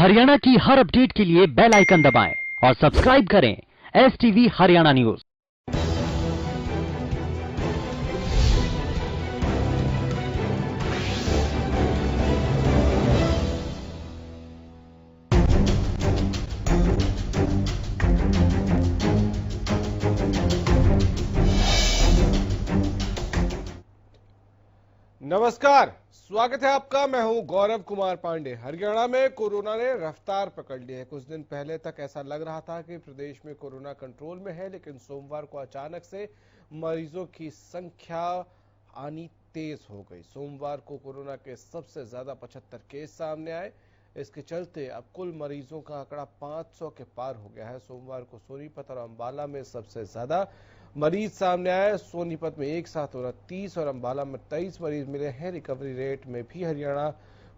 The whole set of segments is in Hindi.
हरियाणा की हर अपडेट के लिए बेल आइकन दबाएं और सब्सक्राइब करें STV हरियाणा न्यूज। नमस्कार, स्वागत है आपका। मैं हूं गौरव कुमार पांडे। हरियाणा में कोरोना ने रफ्तार पकड़ ली है। कुछ दिन पहले तक ऐसा लग रहा था कि प्रदेश में कोरोना कंट्रोल में है, लेकिन सोमवार को अचानक से मरीजों की संख्या आनी तेज हो गई। सोमवार को कोरोना के सबसे ज्यादा 75 केस सामने आए। इसके चलते अब कुल मरीजों का आंकड़ा 500 के पार हो गया है। सोमवार को सोनीपत और अंबाला में सबसे ज्यादा मरीज सामने आए। सोनीपत में एक साथ 29 और अंबाला में 23 मरीज मिले हैं। रिकवरी रेट में भी हरियाणा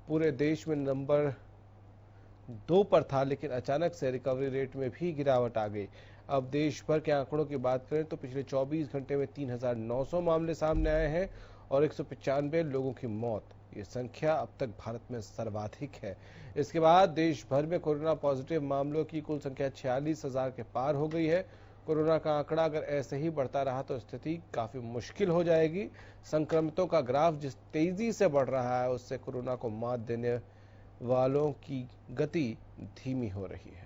पूरे देश में नंबर 2 पर था, लेकिन अचानक से रिकवरी रेट में भी गिरावट आ गई। अब देश भर के आंकड़ों की बात करें तो पिछले 24 घंटे में 3,900 मामले सामने आए हैं और 195 लोगों की मौत। ये संख्या अब तक भारत में सर्वाधिक है। इसके बाद देश भर में कोरोना पॉजिटिव मामलों की कुल संख्या 46,000 के पार हो गई है। कोरोना का आंकड़ा अगर ऐसे ही बढ़ता रहा तो स्थिति काफी मुश्किल हो जाएगी। संक्रमितों का ग्राफ जिस तेजी से बढ़ रहा है, उससे कोरोना को मात देने वालों की गति धीमी हो रही है।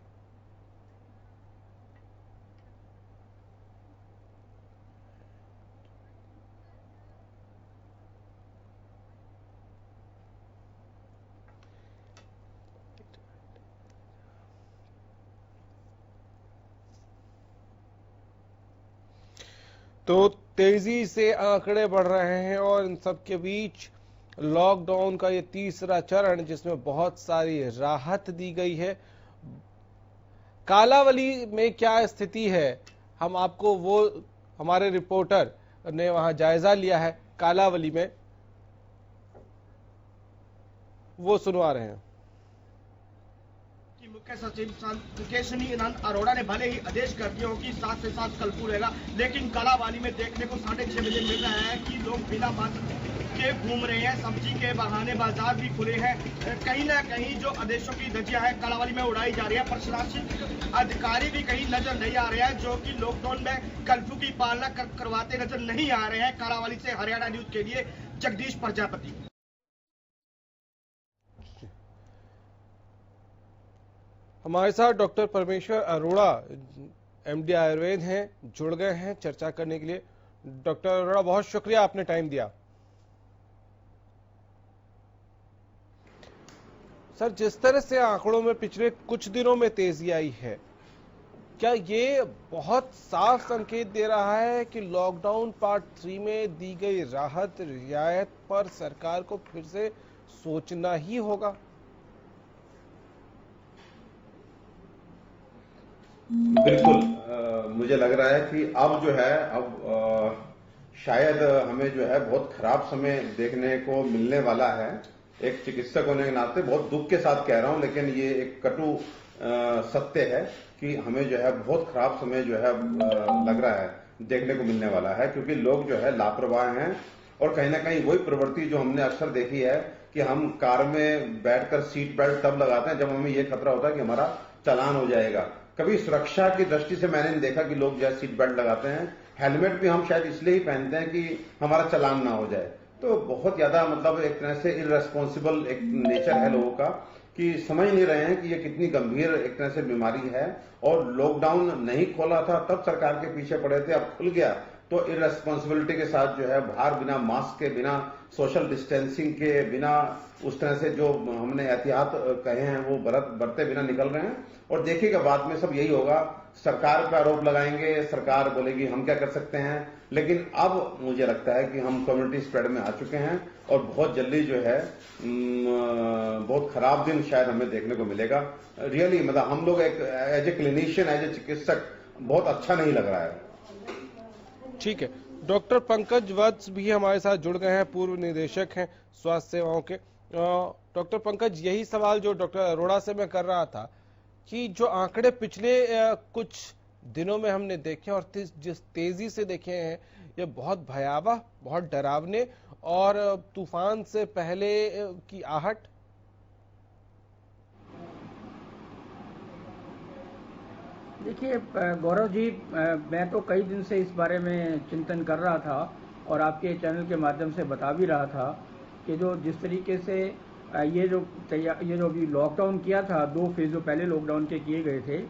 तो तेजी से आंकड़े बढ़ रहे हैं और इन सब के बीच लॉकडाउन का ये तीसरा चरण, जिसमें बहुत सारी राहत दी गई है। कालावली में क्या स्थिति है, हम आपको वो हमारे रिपोर्टर ने वहां जायजा लिया है कालावली में, वो सुनवा रहे हैं। मुख्य सचिव केशनी आनंद अरोड़ा ने भले ही आदेश कर दिया हो कि 7 से 7 कर्फ्यू रहेगा, लेकिन कालावाली में देखने को 6:30 बजे मिल रहा है कि लोग बिना मास्क के घूम रहे हैं। सब्जी के बहाने बाजार भी खुले हैं। कहीं ना कहीं जो आदेशों की धज्जियां है कालावाली में उड़ाई जा रही है। प्रशासनिक अधिकारी भी कहीं नजर नहीं आ रहे हैं, जो कि लॉकडाउन में कर्फ्यू की पालना करवाते नजर नहीं आ रहे हैं। कालावाली से हरियाणा न्यूज के लिए जगदीश प्रजापति। हमारे साथ डॉक्टर परमेश्वर अरोड़ा, MD आयुर्वेद हैं, जुड़ गए हैं चर्चा करने के लिए। डॉक्टर अरोड़ा, बहुत शुक्रिया, आपने टाइम दिया। सर, जिस तरह से आंकड़ों में पिछले कुछ दिनों में तेजी आई है, क्या ये बहुत साफ संकेत दे रहा है कि लॉकडाउन पार्ट 3 में दी गई राहत रियायत पर सरकार को फिर से सोचना ही होगा? बिल्कुल। मुझे लग रहा है कि अब जो है शायद हमें जो है बहुत खराब समय देखने को मिलने वाला है। एक चिकित्सक होने के नाते बहुत दुख के साथ कह रहा हूं, लेकिन ये एक कटु सत्य है कि हमें जो है बहुत खराब समय जो है लग रहा है देखने को मिलने वाला है, क्योंकि लोग जो है लापरवाह हैं और कहीं ना कहीं वही प्रवृत्ति जो हमने अक्सर देखी है कि हम कार में बैठकर सीट बेल्ट तब लगाते हैं जब हमें यह खतरा होता है कि हमारा चालान हो जाएगा। कभी सुरक्षा की दृष्टि से मैंने नहीं देखा कि लोग जो है सीट बेल्ट लगाते हैं। हेलमेट भी हम शायद इसलिए ही पहनते हैं कि हमारा चालान ना हो जाए। तो बहुत ज्यादा मतलब एक तरह से इररेस्पॉन्सिबल एक नेचर है लोगों का कि समझ नहीं रहे हैं कि ये कितनी गंभीर एक तरह से बीमारी है। और लॉकडाउन नहीं खोला था तब सरकार के पीछे पड़े थे, अब खुल गया तो इररेस्पॉन्सिबिलिटी के साथ जो है बाहर बिना मास्क के, बिना सोशल डिस्टेंसिंग के, बिना उस तरह से जो हमने एहतियात कहे हैं वो बरते बिना निकल रहे हैं। और देखिएगा बाद में सब यही होगा, सरकार पर आरोप लगाएंगे, सरकार बोलेगी हम क्या कर सकते हैं। लेकिन अब मुझे लगता है कि हम कम्युनिटी स्प्रेड में आ चुके हैं और बहुत जल्दी जो है बहुत खराब दिन शायद हमें देखने को मिलेगा। रियली मतलब हम लोग एक as a clinician, as a चिकित्सक बहुत अच्छा नहीं लग रहा है। ठीक है, डॉक्टर पंकज वत्स भी हमारे साथ जुड़ गए हैं, पूर्व निदेशक हैं स्वास्थ्य सेवाओं के। डॉक्टर पंकज, यही सवाल जो डॉक्टर अरोड़ा से मैं कर रहा था कि जो आंकड़े पिछले कुछ दिनों में हमने देखे और जिस तेजी से देखे हैं, ये बहुत भयावह, बहुत डरावने और तूफान से पहले की आहट। देखिए गौरव जी, मैं तो कई दिन से इस बारे में चिंतन कर रहा था और आपके चैनल के माध्यम से बता भी रहा था कि जो जिस तरीके से ये जो अभी लॉकडाउन किया था, 2 फेज जो पहले लॉकडाउन के किए गए थे,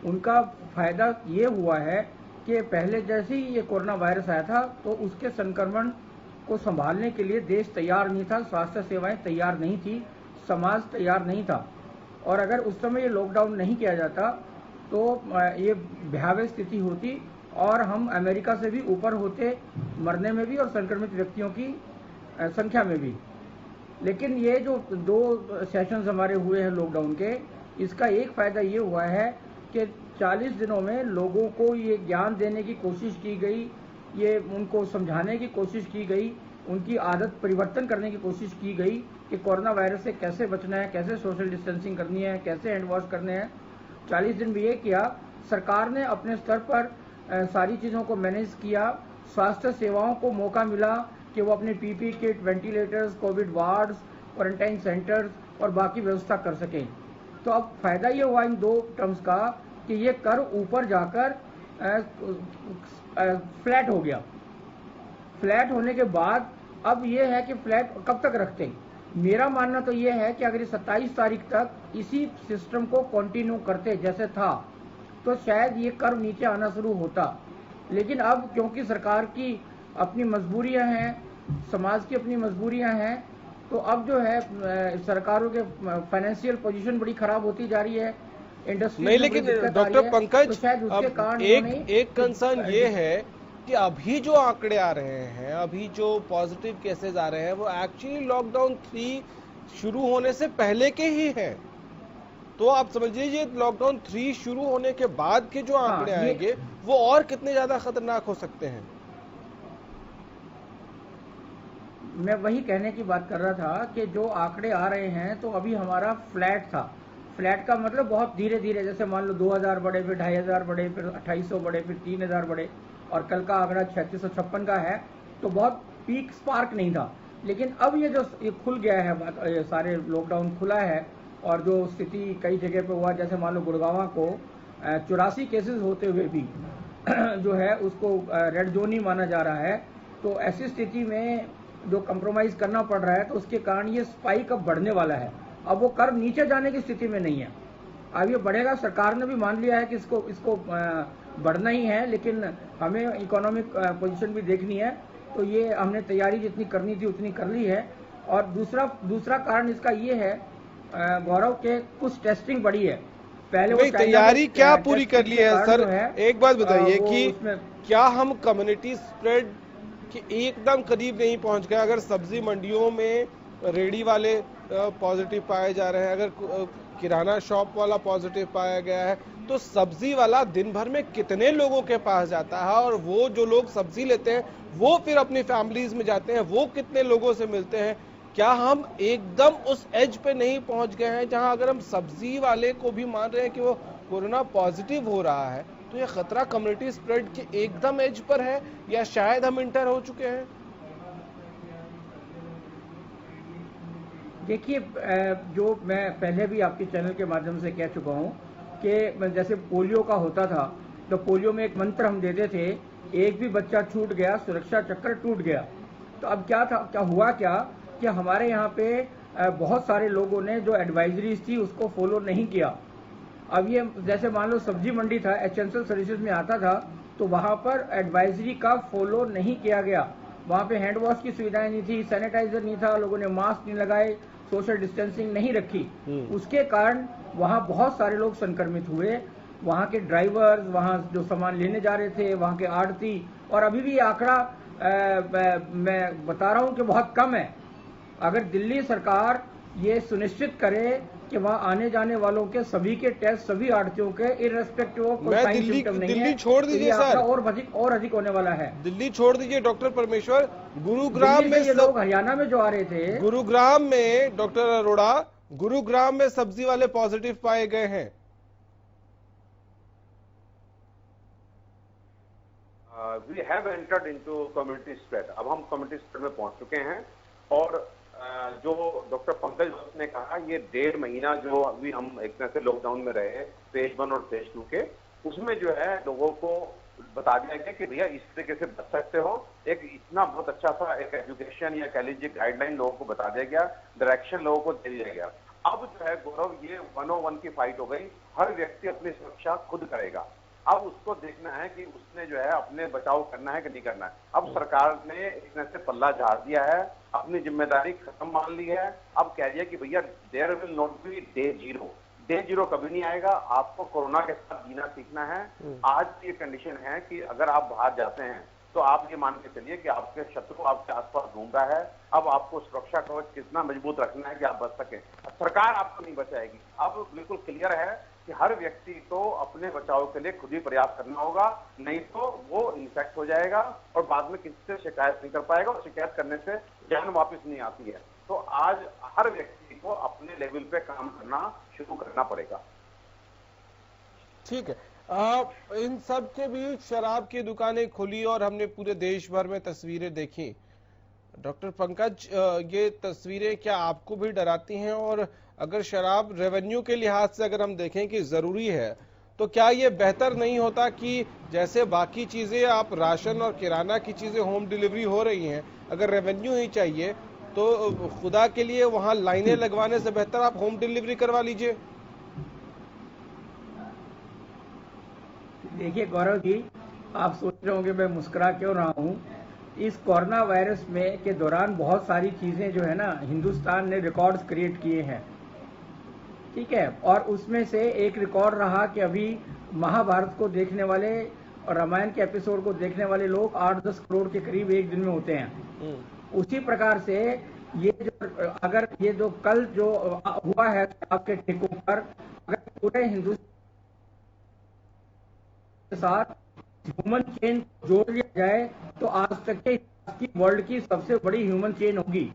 उनका फायदा ये हुआ है कि पहले जैसे ही ये कोरोना वायरस आया था तो उसके संक्रमण को संभालने के लिए देश तैयार नहीं था, स्वास्थ्य सेवाएं तैयार नहीं थी, समाज तैयार नहीं था। और अगर उस समय ये लॉकडाउन नहीं किया जाता तो ये भयावह स्थिति होती और हम अमेरिका से भी ऊपर होते, मरने में भी और संक्रमित व्यक्तियों की संख्या में भी। लेकिन ये जो 2 सेशंस हमारे हुए हैं लॉकडाउन के, इसका एक फायदा ये हुआ है कि 40 दिनों में लोगों को ये ज्ञान देने की कोशिश की गई, ये उनको समझाने की कोशिश की गई, उनकी आदत परिवर्तन करने की कोशिश की गई कि कोरोना वायरस से कैसे बचना है, कैसे सोशल डिस्टेंसिंग करनी है, कैसे हैंड वॉश करने हैं। 40 दिन भी ये किया, सरकार ने अपने स्तर पर सारी चीज़ों को मैनेज किया। स्वास्थ्य सेवाओं को मौका मिला कि वो अपने PP kit, ventilators, Covid wards, quarantine centres और बाकी व्यवस्था कर सकें। तो अब फायदा ये हुआ इन 2 टर्म्स का कि ये कर ऊपर जाकर फ्लैट हो गया। फ्लैट होने के बाद अब ये है कि फ्लैट कब तक रखते हैं। मेरा मानना तो ये है कि अगर 27 तारीख तक इसी सिस्टम को कंटिन्यू करते जैसे था तो शायद ये कर्व नीचे आना शुरू होता। लेकिन अब क्योंकि सरकार की अपनी मजबूरियां हैं, समाज की अपनी मजबूरियां हैं, तो अब जो है सरकारों के फाइनेंशियल पोजीशन बड़ी खराब होती जा रही है, इंडस्ट्री नहीं, लेकिन डॉक्टर पंकज, तो अब एक कंसर्न ये है कि अभी जो आंकड़े आ रहे हैं, अभी जो पॉजिटिव केसेस आ रहे हैं, वो एक्चुअली लॉकडाउन 3 शुरू होने से पहले के ही हैं। तो आप समझ लीजिए लॉकडाउन 3 शुरू होने के बाद के जो आंकड़े आएंगे वो और कितने ज्यादा खतरनाक हो सकते हैं। मैं वही कहने की बात कर रहा था कि जो आंकड़े आ रहे हैं तो अभी हमारा फ्लैट था। फ्लैट का मतलब बहुत धीरे धीरे, जैसे मान लो 2000 बढ़े, फिर 2500 बढ़े, फिर 2800 बढ़े, फिर 3000 बढ़े और कल का आंकड़ा 3656 का है, तो बहुत पीक स्पार्क नहीं था। लेकिन अब ये खुल गया है, ये सारे लॉकडाउन खुला है और जो स्थिति कई जगह पे हुआ, जैसे मान लो गुड़गांव को 84 केसेस होते हुए भी जो है उसको रेड जोन ही माना जा रहा है। तो ऐसी स्थिति में जो कंप्रोमाइज करना पड़ रहा है, तो उसके कारण ये स्पाइक अब बढ़ने वाला है। अब वो कर्व नीचे जाने की स्थिति में नहीं है, अब ये बढ़ेगा। सरकार ने भी मान लिया है कि इसको बढ़ना ही है, लेकिन हमें इकोनॉमिक पोजीशन भी देखनी है, तो ये हमने तैयारी जितनी करनी थी उतनी कर ली है। और दूसरा कारण इसका ये है गौरव के कुछ टेस्टिंग बढ़ी है। पहले वो तैयारी क्या पूरी कर ली है सर? एक बात बताइए कि क्या हम कम्युनिटी स्प्रेड के एकदम करीब नहीं पहुंच गए? अगर सब्जी मंडियों में रेडी वाले पॉजिटिव पाए जा रहे हैं, अगर किराना शॉप वाला पॉजिटिव पाया गया है, तो सब्जी वाला दिन भर में कितने लोगों के पास जाता है? और वो जो लोग सब्जी लेते हैं वो फिर अपनी फैमिलीज में जाते हैं, वो कितने लोगों से मिलते हैं? क्या हम एकदम उस एज पे नहीं पहुंच गए हैं जहां अगर हम सब्जी वाले को भी मान रहे हैं कि वो कोरोना पॉजिटिव हो रहा है, तो ये खतरा कम्युनिटी स्प्रेड के एकदम एज पर है, या शायद हम इंटर हो चुके हैं? देखिए, जो मैं पहले भी आपके चैनल के माध्यम से कह चुका हूं कि जैसे पोलियो का होता था, तो पोलियो में एक मंत्र हम देते थे, एक भी बच्चा छूट गया सुरक्षा चक्र टूट गया। तो अब क्या हुआ कि हमारे यहाँ पे बहुत सारे लोगों ने जो एडवाइजरीज थी उसको फॉलो नहीं किया। अब ये जैसे मान लो सब्जी मंडी था, एसेंशियल सर्विसेज में आता था, तो वहां पर एडवाइजरी का फॉलो नहीं किया गया। वहां पे हैंड वॉश की सुविधाएं नहीं थी, सैनिटाइजर नहीं था, लोगों ने मास्क नहीं लगाए, सोशल डिस्टेंसिंग नहीं रखी। उसके कारण वहां बहुत सारे लोग संक्रमित हुए। वहां के ड्राइवर्स, वहां जो सामान लेने जा रहे थे, वहां के आड़ती, और अभी भी ये आंकड़ा मैं बता रहा हूं कि बहुत कम है। अगर दिल्ली सरकार ये सुनिश्चित करे कि वहां आने जाने वालों के सभी के टेस्ट सभी आड़तियों के इररेस्पेक्टिव ऑफ कोई साइन सिम्टम नहीं है, दिल्ली छोड़ दीजिए सर, और अधिक होने वाला है। दिल्ली छोड़ दीजिए डॉक्टर परमेश्वर, गुरुग्राम में ये लोग हरियाणा में जो आ रहे थे, गुरुग्राम में डॉक्टर अरोड़ा, गुरुग्राम में सब्जी वाले पॉजिटिव पाए गए हैं। We have entered into community spread. अब हम कम्युनिटी स्प्रेड में पहुंच चुके हैं, और जो डॉक्टर पंकज ने कहा, ये 1.5 महीना जो अभी हम एक तरह से लॉकडाउन में रहे फेज 1 और फेज 2 के, उसमें जो है लोगों को बता दिया गया कि भैया इस तरीके से बच सकते हो। एक इतना बहुत अच्छा सा एक एजुकेशन या कह लीजिए गाइडलाइन लोगों को बता दिया गया, डायरेक्शन लोगों को दे दिया गया। अब जो है गौरव, ये 101 की फाइट हो गई, हर व्यक्ति अपनी सुरक्षा खुद करेगा। अब उसको देखना है कि उसने जो है अपने बचाव करना है कि नहीं करना है। अब सरकार ने एक तरह से पल्ला झाड़ दिया है, अपनी जिम्मेदारी खत्म मान ली है। अब कह दिया कि भैया there will not be day zero, day zero कभी नहीं आएगा, आपको कोरोना के साथ जीना सीखना है। आज ये कंडीशन है कि अगर आप बाहर जाते हैं तो आप ये मान के चलिए कि आपके शत्रु आपके आसपास घूम रहा है। अब आपको सुरक्षा कवच कितना मजबूत रखना है कि आप बच सके। सरकार आपको नहीं बचाएगी। अब बिल्कुल क्लियर है कि हर व्यक्ति को अपने बचाव के लिए खुद ही प्रयास करना होगा, नहीं तो वो इन्फेक्ट हो जाएगा और बाद में किसी से शिकायत नहीं कर पाएगा, और शिकायत करने से जान वापस नहीं आती है। तो आज हर व्यक्ति को अपने लेवल पे काम करना शुरू करना पड़ेगा। ठीक है। इन सब के बीच शराब की दुकानें खुली और हमने पूरे देश भर में तस्वीरें देखी। डॉक्टर पंकज, ये तस्वीरें क्या आपको भी डराती हैं? और अगर शराब रेवेन्यू के लिहाज से अगर हम देखें कि जरूरी है, तो क्या ये बेहतर नहीं होता कि जैसे बाकी चीजें, आप राशन और किराना की चीजें होम डिलीवरी हो रही हैं, अगर रेवेन्यू ही चाहिए तो खुदा के लिए वहां लाइनें लगवाने से बेहतर आप होम डिलीवरी करवा लीजिए। देखिए गौरव जी, आप सोच रहे होंगे मैं मुस्कुरा क्यों रहा हूँ। इस कोरोना वायरस में के दौरान बहुत सारी चीजें जो है ना, हिंदुस्तान ने रिकॉर्ड्स क्रिएट किए हैं, ठीक है। और उसमें से एक रिकॉर्ड रहा कि अभी महाभारत को देखने वाले और रामायण के एपिसोड को देखने वाले लोग 8-10 करोड़ के करीब एक दिन में होते हैं। उसी प्रकार से ये जो अगर ये जो कल जो हुआ है आपके ठेकों पर, अगर पूरे हिंदुस्तान के साथ ह्यूमन चेन जोड़ लिया जाए तो आज तक के वर्ल्ड की सबसे बड़ी ह्यूमन चेन होगी।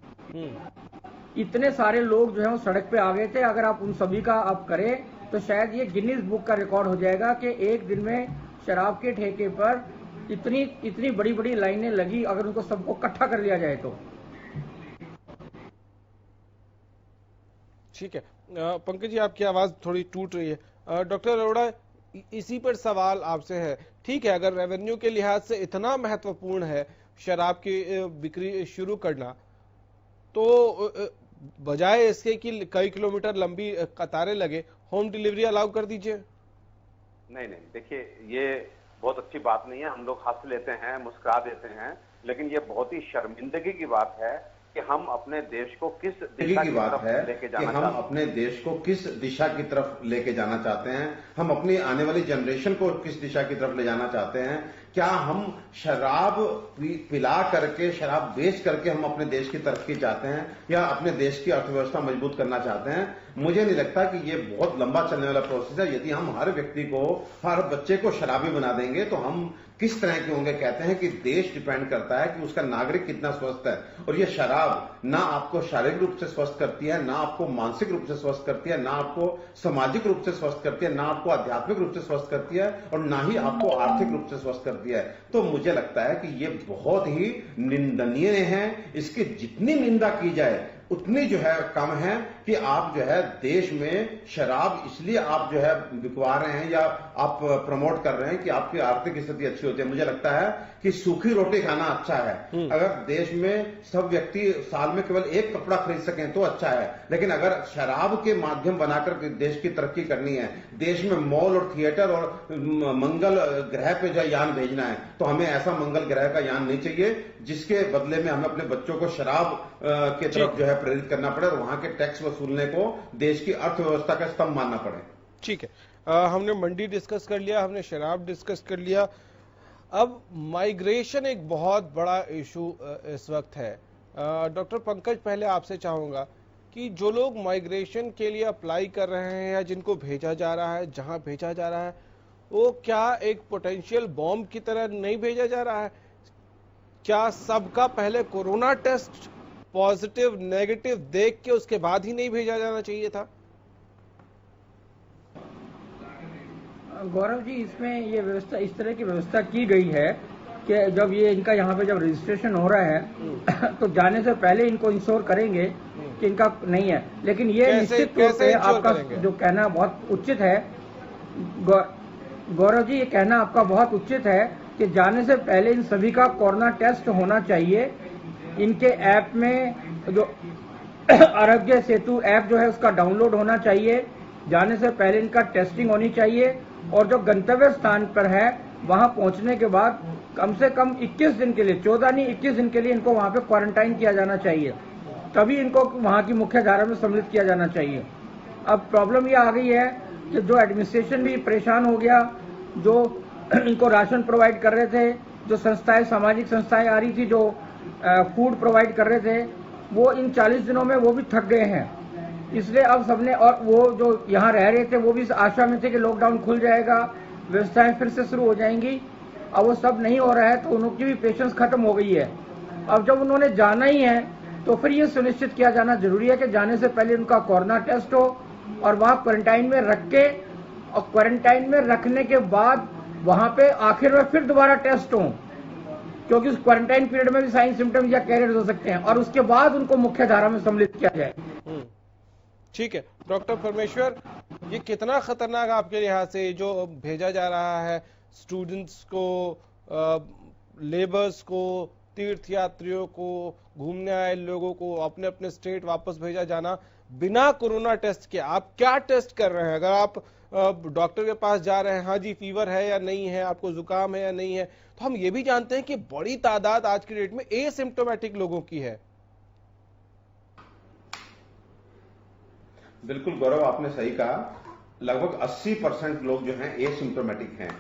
इतने सारे लोग जो है वो सड़क पे आ गए थे। अगर आप उन सभी का आप करें तो शायद ये गिनीज बुक का रिकॉर्ड हो जाएगा कि एक दिन में शराब के ठेके पर इतनी बड़ी बड़ी लाइनें लगी, अगर उनको सबको इकट्ठा कर लिया जाए तो। ठीक है। पंकज जी, आपकी आवाज थोड़ी टूट रही है। डॉक्टर अरोड़ा, इसी पर सवाल आपसे है। ठीक है, अगर रेवेन्यू के लिहाज से इतना महत्वपूर्ण है शराब की बिक्री शुरू करना, तो बजाय इसके कि कई किलोमीटर लंबी कतारें लगे, होम डिलीवरी अलाउ कर दीजिए। नहीं, देखिए ये बहुत अच्छी बात नहीं है। हम लोग हंस लेते हैं, मुस्कुरा देते हैं, लेकिन ये बहुत ही शर्मिंदगी की बात है कि हम अपने देश को किस दिशा की तरफ लेके जाना चाहते हैं। हम अपने देश को किस दिशा की तरफ लेके जाना चाहते हैं, हम अपनी आने वाली जनरेशन को किस दिशा की तरफ ले जाना चाहते हैं। क्या हम शराब पिला करके, शराब बेच करके हम अपने देश की तरक्की चाहते हैं, या अपने देश की अर्थव्यवस्था मजबूत करना चाहते हैं? मुझे नहीं लगता कि ये बहुत लंबा चलने वाला प्रोसेस है। यदि हम हर व्यक्ति को, हर बच्चे को शराबी बना देंगे तो हम किस तरह के होंगे? कहते हैं कि देश डिपेंड करता है कि उसका नागरिक कितना स्वस्थ है, और ये शराब ना आपको शारीरिक रूप से स्वस्थ करती है, ना आपको मानसिक रूप से स्वस्थ करती है, ना आपको सामाजिक रूप से स्वस्थ करती है, ना आपको आध्यात्मिक रूप से स्वस्थ करती है, और ना ही आपको आर्थिक रूप से स्वस्थ करती है। तो मुझे लगता है कि ये बहुत ही निंदनीय है। इसकी जितनी निंदा की जाए उतनी जो है कम है कि आप जो है देश में शराब इसलिए आप जो है बिकवा रहे हैं या आप प्रमोट कर रहे हैं कि आपकी आर्थिक स्थिति अच्छी होती है। मुझे लगता है कि सूखी रोटी खाना अच्छा है। अगर देश में सब व्यक्ति साल में केवल एक कपड़ा खरीद सकें तो अच्छा है, लेकिन अगर शराब के माध्यम बनाकर देश की तरक्की करनी है, देश में मॉल और थिएटर और मंगल ग्रह पे जो यान भेजना है, तो हमें ऐसा मंगल ग्रह का यान नहीं चाहिए जिसके बदले में हमें अपने बच्चों को शराब के तरफ जो है प्रेरित करना पड़े और वहां के टैक्स वसूलने को देश की अर्थव्यवस्था का स्तंभ मानना पड़े। ठीक है, हमने मंडी डिस्कस कर लिया, हमने शराब डिस्कस कर लिया। अब माइग्रेशन एक बहुत बड़ा इशू इस वक्त है। डॉक्टर पंकज, पहले आपसे चाहूंगा कि जो लोग माइग्रेशन के लिए अप्लाई कर रहे हैं या जिनको भेजा जा रहा है, जहां भेजा जा रहा है, वो क्या एक पोटेंशियल बॉम्ब की तरह नहीं भेजा जा रहा है? क्या सबका पहले कोरोना टेस्ट पॉजिटिव नेगेटिव देख के उसके बाद ही नहीं भेजा जाना चाहिए था? गौरव जी, इसमें ये व्यवस्था, इस तरह की व्यवस्था की गई है कि जब ये इनका यहाँ पे जब रजिस्ट्रेशन हो रहा है तो जाने से पहले इनको इंश्योर करेंगे कि इनका नहीं है। लेकिन ये निश्चित तौर पे आपका जो कहना बहुत उचित है गौरव जी, ये कहना आपका बहुत उचित है कि जाने से पहले इन सभी का कोरोना टेस्ट होना चाहिए। इनके ऐप में जो आरोग्य सेतु ऐप जो है उसका डाउनलोड होना चाहिए। जाने से पहले इनका टेस्टिंग होनी चाहिए और जो गंतव्य स्थान पर है वहां पहुंचने के बाद कम से कम 21 दिन के लिए, 14 नहीं 21 दिन के लिए इनको वहां पे क्वारंटाइन किया जाना चाहिए, तभी इनको वहां की मुख्य धारा में सम्मिलित किया जाना चाहिए। अब प्रॉब्लम ये आ गई है कि जो एडमिनिस्ट्रेशन भी परेशान हो गया, जो इनको राशन प्रोवाइड कर रहे थे, जो संस्थाएं, सामाजिक संस्थाएं आ रही थी जो फूड प्रोवाइड कर रहे थे, वो इन 40 दिनों में वो भी थक गए हैं। इसलिए अब सबने, और वो जो यहाँ रह रहे थे वो भी इस आशा में थे कि लॉकडाउन खुल जाएगा, व्यवस्थाएं फिर से शुरू हो जाएंगी। अब वो सब नहीं हो रहा है तो उनकी भी पेशेंस खत्म हो गई है। अब जब उन्होंने जाना ही है तो फिर ये सुनिश्चित किया जाना जरूरी है कि जाने से पहले उनका कोरोना टेस्ट हो और वहां क्वारंटाइन में रख के, और क्वारंटाइन में रखने के बाद वहां पे आखिर में फिर दोबारा टेस्ट हो, क्योंकि उस क्वारंटाइन पीरियड में भी साइन सिम्टम या कैरियर हो सकते हैं, और उसके बाद उनको मुख्य धारा में सम्मिलित किया जाए। ठीक है डॉक्टर परमेश्वर, ये कितना खतरनाक आपके लिहाज से जो भेजा जा रहा है स्टूडेंट्स को, लेबर्स को, तीर्थयात्रियों को, घूमने आए लोगों को अपने अपने स्टेट वापस भेजा जाना बिना कोरोना टेस्ट के? आप क्या टेस्ट कर रहे हैं? अगर आप डॉक्टर के पास जा रहे हैं, हाँ जी फीवर है या नहीं है, आपको जुकाम है या नहीं है, तो हम ये भी जानते हैं कि बड़ी तादाद आज की डेट में एसिम्प्टोमेटिक लोगों की है। बिल्कुल गौरव, आपने सही कहा। लगभग 80% लोग जो हैं एसिम्प्टोमेटिक हैं।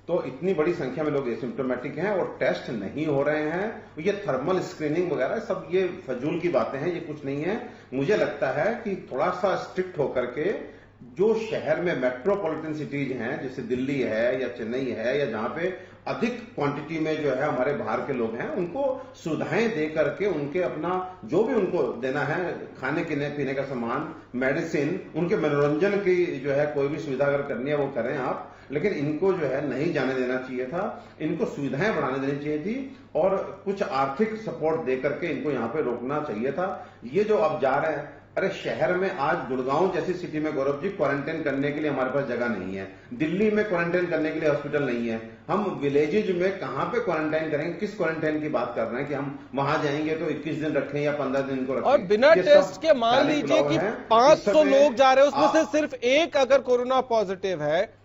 तो इतनी बड़ी संख्या में लोग एसिम्प्टोमेटिक हैं और टेस्ट नहीं हो रहे हैं। ये थर्मल स्क्रीनिंग वगैरह सब ये फजूल की बातें हैं, ये कुछ नहीं है। मुझे लगता है कि थोड़ा सा स्ट्रिक्ट होकर के जो शहर में मेट्रोपॉलिटन सिटीज हैं, जैसे दिल्ली है या चेन्नई है, या जहां पे अधिक क्वांटिटी में जो है हमारे बाहर के लोग हैं, उनको सुविधाएं दे करके उनके अपना जो भी उनको देना है, खाने पीने का सामान, मेडिसिन, उनके मनोरंजन की जो है कोई भी सुविधा अगर करनी है वो करें आप। लेकिन इनको जो है नहीं जाने देना चाहिए था, इनको सुविधाएं बढ़ाने देनी चाहिए थी और कुछ आर्थिक सपोर्ट दे करके इनको यहाँ पे रोकना चाहिए था। ये जो अब जा रहे हैं, अरे शहर में आज गुड़गांव जैसी सिटी में गौरव जी क्वारंटाइन करने के लिए हमारे पास जगह नहीं है, दिल्ली में क्वारंटाइन करने के लिए हॉस्पिटल नहीं है। हम विलेजेज में कहां पे क्वारंटाइन करेंगे? किस क्वारंटाइन की बात कर रहे हैं कि हम वहां जाएंगे तो 21 दिन रखें या 15 दिन को रखें? और बिना टेस्ट के मान लीजिए कि 500 लोग जा रहे हैं, उसमें से सिर्फ एक अगर कोरोना पॉजिटिव है,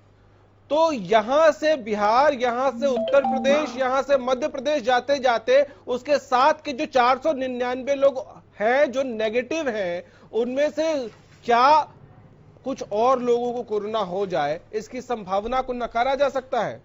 तो यहां से बिहार, यहां से उत्तर प्रदेश, यहां से मध्य प्रदेश जाते जाते उसके साथ के जो 499 लोग हैं जो नेगेटिव हैं, उनमें से क्या कुछ और लोगों को कोरोना हो जाए, इसकी संभावना को नकारा जा सकता है?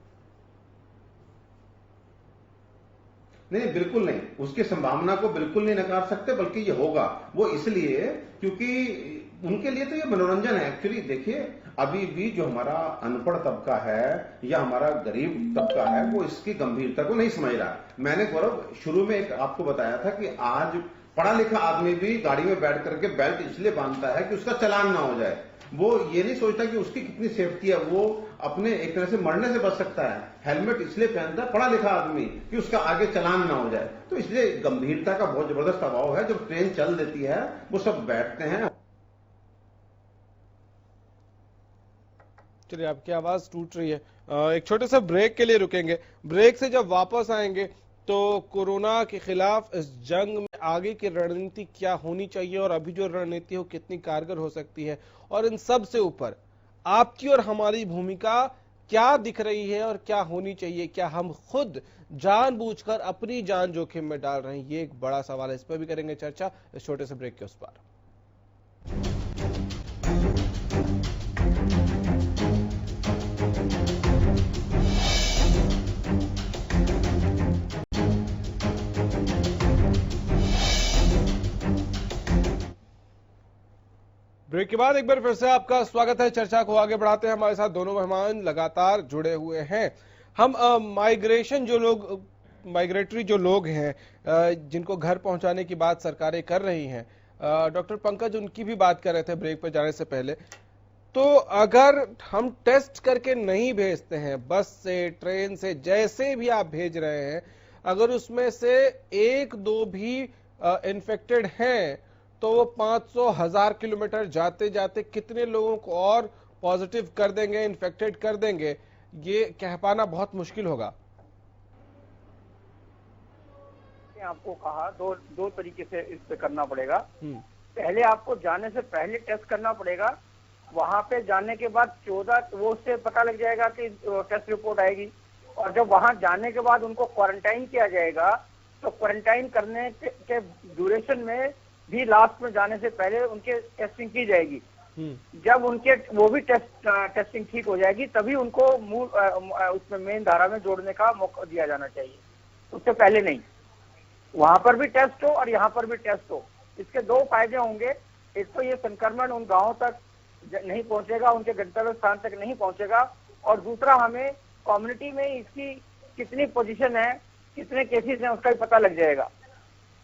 नहीं, बिल्कुल नहीं, उसकी संभावना को बिल्कुल नहीं नकार सकते, बल्कि ये होगा। वो इसलिए क्योंकि उनके लिए तो ये मनोरंजन है। एक्चुअली देखिए, अभी भी जो हमारा अनपढ़ तबका है या हमारा गरीब तबका है, वो इसकी गंभीरता को नहीं समझ रहा। मैंने गौरव शुरू में एक आपको बताया था कि आज पढ़ा लिखा आदमी भी गाड़ी में बैठ करके बेल्ट इसलिए बांधता है कि उसका चालान ना हो जाए। वो ये नहीं सोचता कि उसकी कितनी सेफ्टी है, वो अपने एक तरह से मरने से बच सकता है। हेलमेट इसलिए पहनता है पढ़ा लिखा आदमी कि उसका आगे चालान ना हो जाए। तो इसलिए गंभीरता का बहुत जबरदस्त अभाव है। जब ट्रेन चल देती है वो सब बैठते हैं। चलिए, आपकी आवाज टूट रही है, एक छोटे से ब्रेक के लिए रुकेंगे। ब्रेक से जब वापस आएंगे तो कोरोना के खिलाफ इस जंग में आगे की रणनीति क्या होनी चाहिए और अभी जो रणनीति हो कितनी कारगर हो सकती है, और इन सब से ऊपर आपकी और हमारी भूमिका क्या दिख रही है और क्या होनी चाहिए। क्या हम खुद जानबूझकर अपनी जान जोखिम में डाल रहे हैं? ये एक बड़ा सवाल है, इस पर भी करेंगे चर्चा इस छोटे से ब्रेक के उस पार। ब्रेक के बाद एक बार फिर से आपका स्वागत है। चर्चा को आगे बढ़ाते हैं। हमारे साथ दोनों मेहमान लगातार जुड़े हुए हैं। हम माइग्रेटरी जो लोग हैं, जिनको घर पहुंचाने की बात सरकारें कर रही हैं, डॉक्टर पंकज उनकी भी बात कर रहे थे ब्रेक पर जाने से पहले। तो अगर हम टेस्ट करके नहीं भेजते हैं, बस से, ट्रेन से, जैसे भी आप भेज रहे हैं, अगर उसमें से एक दो भी इन्फेक्टेड हैं, तो वो 500,000 किलोमीटर जाते जाते कितने लोगों को और पॉजिटिव कर देंगे, इन्फेक्टेड कर देंगे, ये कह पाना बहुत मुश्किल होगा। आपको कहा दो तरीके से इस पे करना पड़ेगा। पहले आपको जाने से पहले टेस्ट करना पड़ेगा, वहां पे जाने के बाद 14 वो उससे पता लग जाएगा कि टेस्ट रिपोर्ट आएगी, और जब वहां जाने के बाद उनको क्वारंटाइन किया जाएगा तो क्वारंटाइन करने के ड्यूरेशन में भी लास्ट में जाने से पहले उनके टेस्टिंग की जाएगी। जब उनके वो भी टेस्टिंग ठीक हो जाएगी तभी उनको उसमें मेन धारा में जोड़ने का मौका दिया जाना चाहिए, उससे पहले नहीं। वहां पर भी टेस्ट हो और यहाँ पर भी टेस्ट हो, इसके दो फायदे होंगे। एक तो ये संक्रमण उन गांवों तक नहीं पहुंचेगा, उनके गंतव्य स्थान तक नहीं पहुंचेगा, और दूसरा हमें कम्युनिटी में इसकी कितनी पोजीशन है, कितने केसेस हैं, उसका भी पता लग जाएगा।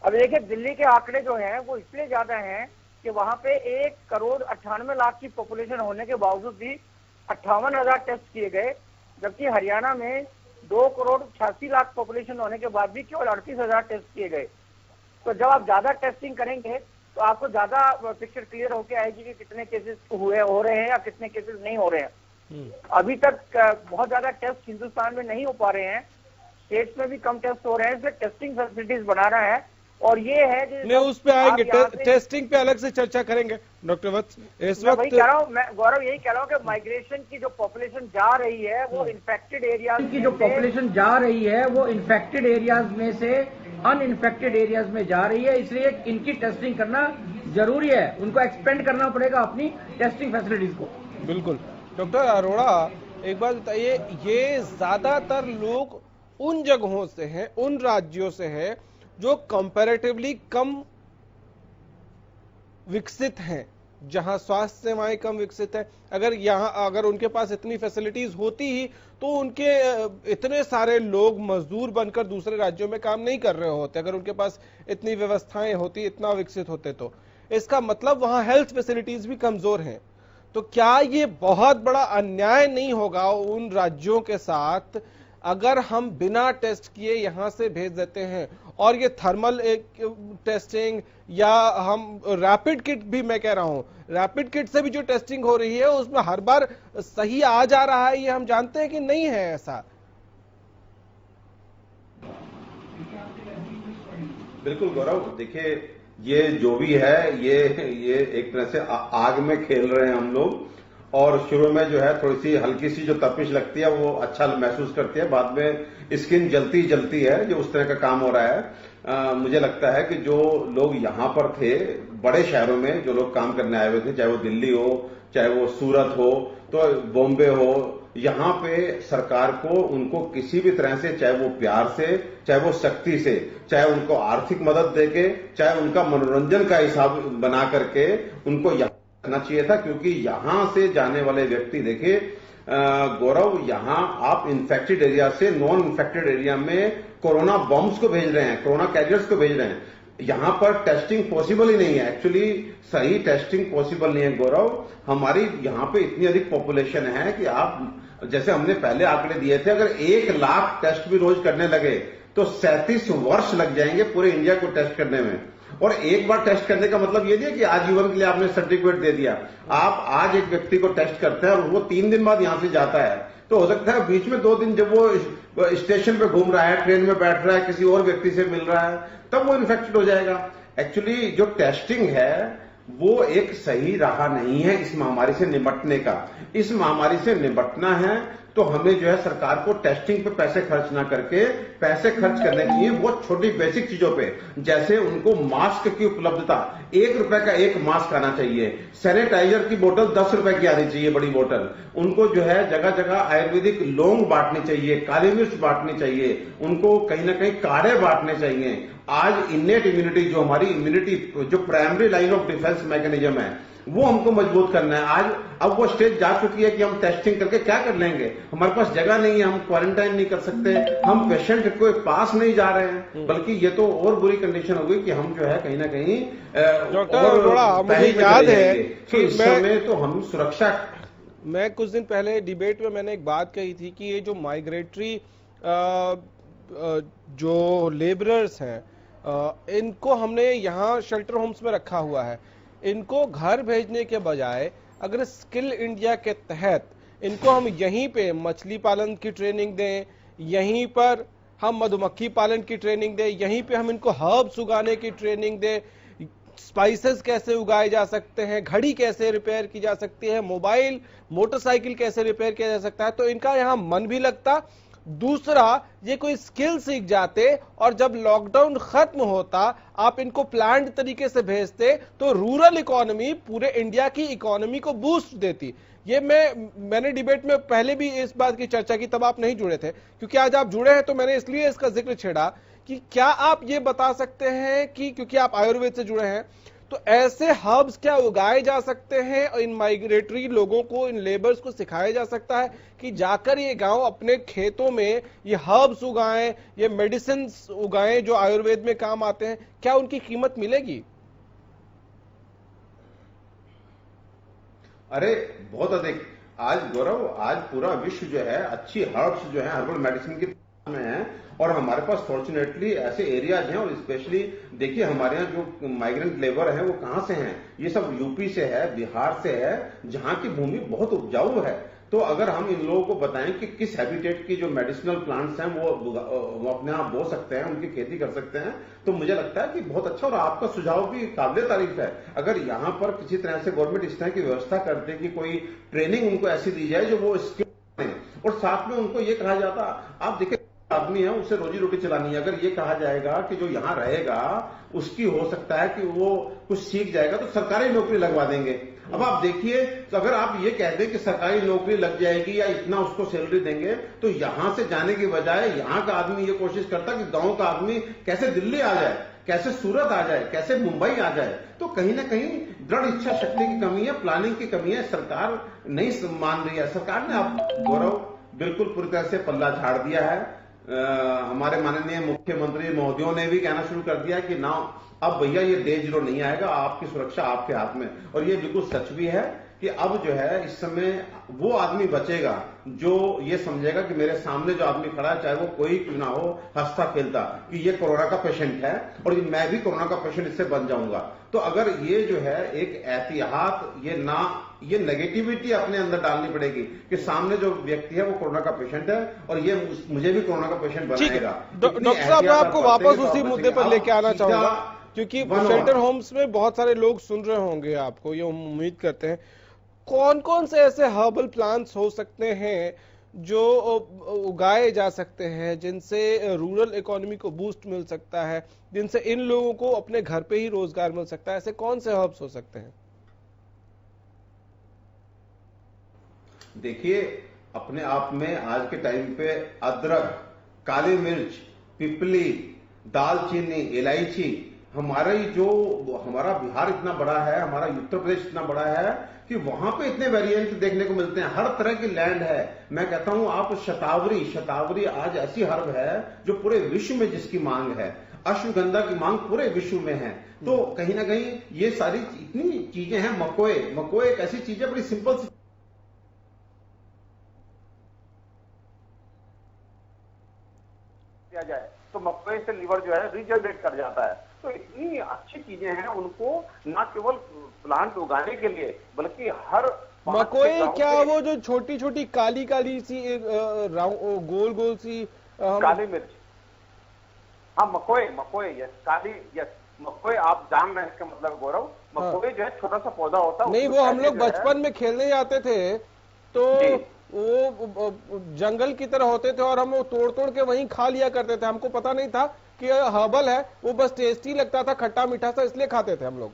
अब देखिए दिल्ली के आंकड़े जो हैं वो इसलिए ज्यादा हैं कि वहां पे 1,98,00,000 की पॉपुलेशन होने के बावजूद भी 58,000 टेस्ट किए गए, जबकि हरियाणा में 2,86,00,000 पॉपुलेशन होने के बाद भी केवल 38,000 टेस्ट किए गए। तो जब आप ज्यादा टेस्टिंग करेंगे तो आपको ज्यादा पिक्चर क्लियर होकर आएगी कि कितने केसेस हो रहे हैं या कितने केसेस नहीं हो रहे हैं। अभी तक बहुत ज्यादा टेस्ट हिंदुस्तान में नहीं हो पा रहे हैं, स्टेट्स में भी कम टेस्ट हो रहे हैं, इसलिए टेस्टिंग फैसिलिटीज बनाना है। और ये है नहीं, उस पे आएंगे, टेस्टिंग पे अलग से चर्चा करेंगे डॉक्टर वत्स। इस वक्त वही कह रहा हूँ मैं, गौरव यही कह रहा हूँ कि माइग्रेशन की जो पॉपुलेशन जा रही है वो इन्फेक्टेड एरियाज की जो पॉपुलेशन जा रही है वो इन्फेक्टेड एरियाज में से अनइन्फेक्टेड एरियाज में जा रही है, इसलिए इनकी टेस्टिंग करना जरूरी है। उनको एक्सपेंड करना पड़ेगा अपनी टेस्टिंग फैसिलिटीज को। बिल्कुल। डॉक्टर अरोड़ा, एक बात बताइए, ये ज्यादातर लोग उन जगहों से हैं, उन राज्यों से हैं जो कंपैरेटिवली कम विकसित हैं, जहां स्वास्थ्य सेवाएं कम विकसित है। अगर उनके पास इतनी फैसिलिटीज होती ही तो उनके इतने सारे लोग मजदूर बनकर दूसरे राज्यों में काम नहीं कर रहे होते। अगर उनके पास इतनी व्यवस्थाएं होती, इतना विकसित होते, तो इसका मतलब वहां हेल्थ फैसिलिटीज भी कमजोर हैं। तो क्या ये बहुत बड़ा अन्याय नहीं होगा उन राज्यों के साथ अगर हम बिना टेस्ट किए यहां से भेज देते हैं? और ये थर्मल टेस्टिंग या हम रैपिड किट भी, मैं कह रहा हूं रैपिड किट से भी जो टेस्टिंग हो रही है उसमें हर बार सही आ जा रहा है, ये हम जानते हैं कि नहीं है ऐसा? बिल्कुल गौरव, देखिए ये जो भी है ये एक तरह से आग में खेल रहे हैं हम लोग। और शुरू में जो है थोड़ी सी हल्की सी जो तपिश लगती है वो अच्छा महसूस करती है, बाद में स्किन जलती है, जो उस तरह का काम हो रहा है। मुझे लगता है कि जो लोग यहाँ पर थे, बड़े शहरों में जो लोग काम करने आए हुए थे, चाहे वो दिल्ली हो, चाहे वो सूरत हो, तो बॉम्बे हो, यहाँ पे सरकार को उनको किसी भी तरह से, चाहे वो प्यार से, चाहे वो शक्ति से, चाहे उनको आर्थिक मदद देके, चाहे उनका मनोरंजन का हिसाब बना करके उनको करना चाहिए था। क्योंकि यहां से जाने वाले व्यक्ति, देखिए गौरव, यहां आप इन्फेक्टेड एरिया से नॉन इन्फेक्टेड एरिया में कोरोना बॉम्ब्स को भेज रहे हैं, कोरोना कैरियर्स को भेज रहे हैं। यहां पर टेस्टिंग पॉसिबल ही नहीं है, एक्चुअली सही टेस्टिंग पॉसिबल नहीं है गौरव। हमारी यहां पे इतनी अधिक पॉपुलेशन है कि आप, जैसे हमने पहले आंकड़े दिए थे, अगर 1 लाख टेस्ट भी रोज करने लगे तो 37 वर्ष लग जाएंगे पूरे इंडिया को टेस्ट करने में। और एक बार टेस्ट करने का मतलब ये नहीं है कि आजीवन के लिए आपने सर्टिफिकेट दे दिया। आप आज एक व्यक्ति को टेस्ट करते हैं और वो 3 दिन बाद यहां से जाता है, तो हो सकता है बीच में 2 दिन जब वो स्टेशन पे घूम रहा है, ट्रेन में बैठ रहा है, किसी और व्यक्ति से मिल रहा है, तब वो इन्फेक्टेड हो जाएगा। एक्चुअली जो टेस्टिंग है वो एक सही राह नहीं है इस महामारी से निपटने का। इस महामारी से निपटना है तो हमें जो है सरकार को टेस्टिंग पे पैसे खर्च ना करके पैसे खर्च करने चाहिए बहुत छोटी बेसिक चीजों पे, जैसे उनको मास्क की उपलब्धता, 1 रुपए का एक मास्क आना चाहिए, सैनिटाइजर की बोतल 10 रुपए की आनी चाहिए बड़ी बोतल, उनको जो है जगह जगह आयुर्वेदिक लौंग बांटनी चाहिए, काली मिर्च बांटनी चाहिए, उनको कहीं ना कहीं काढ़े बांटने चाहिए। आज इनेट इम्यूनिटी, जो हमारी इम्यूनिटी, जो primary line of defence mechanism है, वो हमको मजबूत करना है। आज अब वो स्टेज जा चुकी है कि हम टेस्टिंग करके क्या कर लेंगे, हमारे पास जगह नहीं है, हम क्वारंटाइन नहीं कर सकते, हम पेशेंट के पास नहीं जा रहे हैं, बल्कि ये तो और बुरी कंडीशन हो गई कि हम जो है कहीं ना कहीं डॉक्टर अरोड़ा, मुझे याद है कि इस समय तो हम सुरक्षा, मैं कुछ दिन पहले डिबेट में मैंने एक बात कही थी कि ये जो माइग्रेटरी जो लेबरर्स हैं, इनको हमने यहाँ शेल्टर होम्स में रखा हुआ है, इनको घर भेजने के बजाय अगर स्किल इंडिया के तहत इनको हम यहीं पे मछली पालन की ट्रेनिंग दें, यहीं पर हम मधुमक्खी पालन की ट्रेनिंग दें, यहीं पे हम इनको हर्ब्स उगाने की ट्रेनिंग दें, स्पाइसेस कैसे उगाए जा सकते हैं, घड़ी कैसे रिपेयर की जा सकती है, मोबाइल मोटरसाइकिल कैसे रिपेयर किया जा सकता है, तो इनका यहाँ मन भी लगता। दूसरा, ये कोई स्किल सीख जाते और जब लॉकडाउन खत्म होता आप इनको प्लान्ड तरीके से भेजते तो रूरल इकोनॉमी पूरे इंडिया की इकोनॉमी को बूस्ट देती। ये मैंने डिबेट में पहले भी इस बात की चर्चा की, तब आप नहीं जुड़े थे, क्योंकि आज आप जुड़े हैं तो मैंने इसलिए इसका जिक्र छेड़ा कि क्या आप ये बता सकते हैं कि क्योंकि आप आयुर्वेद से जुड़े हैं, तो ऐसे हर्ब्स क्या उगाए जा सकते हैं और इन माइग्रेटरी लोगों को, इन लेबर्स को सिखाया जा सकता है कि जाकर ये गांव अपने खेतों में ये हर्ब्स उगाएं, ये मेडिसिन उगाएं जो आयुर्वेद में काम आते हैं, क्या उनकी कीमत मिलेगी? अरे बहुत अधिक। आज गौरव, आज पूरा विश्व जो है अच्छी हर्ब्स जो है, हर्बल मेडिसिन की में है, और हमारे पास फॉर्चुनेटली ऐसे एरियाज हैं, और स्पेशली देखिए हमारे यहाँ जो माइग्रेंट लेबर है वो कहाँ से हैं, ये सब यूपी से है, बिहार से है, जहाँ की भूमि बहुत उपजाऊ है। तो अगर हम इन लोगों को बताएं कि किस हैबिटेट की जो मेडिसिनल प्लांट्स हैं वो अपने आप बो सकते हैं, उनकी खेती कर सकते हैं, तो मुझे लगता है कि बहुत अच्छा। और आपका सुझाव भी काबिल तारीफ है। अगर यहाँ पर किसी तरह से गवर्नमेंट इस तरह की व्यवस्था कर दे कि कोई ट्रेनिंग उनको ऐसी दी जाए जो वो स्किल, और साथ में उनको ये कहा जाता, आप देखिए आदमी है उसे रोजी रोटी चलानी है, अगर ये कहा जाएगा कि जो यहाँ रहेगा उसकी हो सकता है कि वो कुछ सीख जाएगा तो सरकारी नौकरी लगवा देंगे। अब आप देखिए, तो अगर आप ये कह दें कि सरकारी नौकरी लग जाएगी या इतना उसको सैलरी देंगे, तो यहां से जाने की बजाय यहाँ का आदमी ये कोशिश करता कि गांव का आदमी कैसे दिल्ली आ जाए, कैसे सूरत आ जाए, कैसे मुंबई आ जाए। तो कहीं ना कहीं दृढ़ इच्छा शक्ति की कमी है, प्लानिंग की कमी है, सरकार नहीं मान रही है। सरकार ने अब गौरव बिल्कुल पूरी तरह से पल्ला झाड़ दिया है। हमारे माननीय मुख्यमंत्री महोदयों ने भी कहना शुरू कर दिया कि ना अब भैया ये डे जीरो नहीं आएगा, आपकी सुरक्षा आपके हाथ में। और ये बिल्कुल सच भी है कि अब जो है इस समय वो आदमी बचेगा जो ये समझेगा कि मेरे सामने जो आदमी खड़ा है, चाहे वो कोई क्यों ना हो, हंसता खेलता कि ये कोरोना का पेशेंट है और मैं भी कोरोना का पेशेंट इससे बन जाऊंगा। तो अगर ये जो है एक एहतियात, ये नेगेटिविटी अपने अंदर डालनी पड़ेगी कि सामने जो व्यक्ति है वो कोरोना का पेशेंट है और ये मुझे भी कोरोना का पेशेंट बनाएगा। डॉक्टर साहब, मैं आपको वापस उसी मुद्दे पर लेके आना चाहूंगा, क्योंकि शेल्टर होम्स में बहुत सारे लोग सुन रहे होंगे आपको, ये उम्मीद करते हैं। कौन कौन से ऐसे हर्बल प्लांट्स हो सकते हैं जो उगाए जा सकते हैं, जिनसे रूरल इकोनॉमी को बूस्ट मिल सकता है, जिनसे इन लोगों को अपने घर पे ही रोजगार मिल सकता है? ऐसे कौन से हर्ब्स हो सकते हैं? देखिए, अपने आप में आज के टाइम पे अदरक, काली मिर्च, पिपली, दालचीनी, इलायची, हमारा बिहार इतना बड़ा है, हमारा उत्तर प्रदेश इतना बड़ा है कि वहां पे इतने वेरिएंट देखने को मिलते हैं, हर तरह की लैंड है। मैं कहता हूं आप शतावरी आज ऐसी हर्ब है जो पूरे विश्व में जिसकी मांग है, अश्वगंधा की मांग पूरे विश्व में है। तो कहीं ना कहीं ये सारी इतनी चीजें हैं। मकोए एक ऐसी चीज है, बड़ी सिंपल सी किया जाए तो मकोए से लीवर जो है रिजनरेट कर जाता है। तो इतनी अच्छी चीजें हैं, उनको न केवल प्लांट उगाने के लिए बल्कि हर मकोए क्या वो जो छोटी छोटी काली काली सी गोल गोल सी काली मिर्च, हाँ मकोए यस, काली यस मकोए, आप जान रहे हैं इसका मतलब गौरव। मकोए जो है छोटा सा पौधा होता है। नहीं, वो हम लोग बचपन में खेलने जाते थे तो वो जंगल की तरह होते थे और हम वो तोड़ तोड़ के वहीं खा लिया करते थे। हमको पता नहीं था कि हर्बल है, वो बस टेस्टी लगता था, खट्टा मीठा सा, इसलिए खाते थे हम लोग।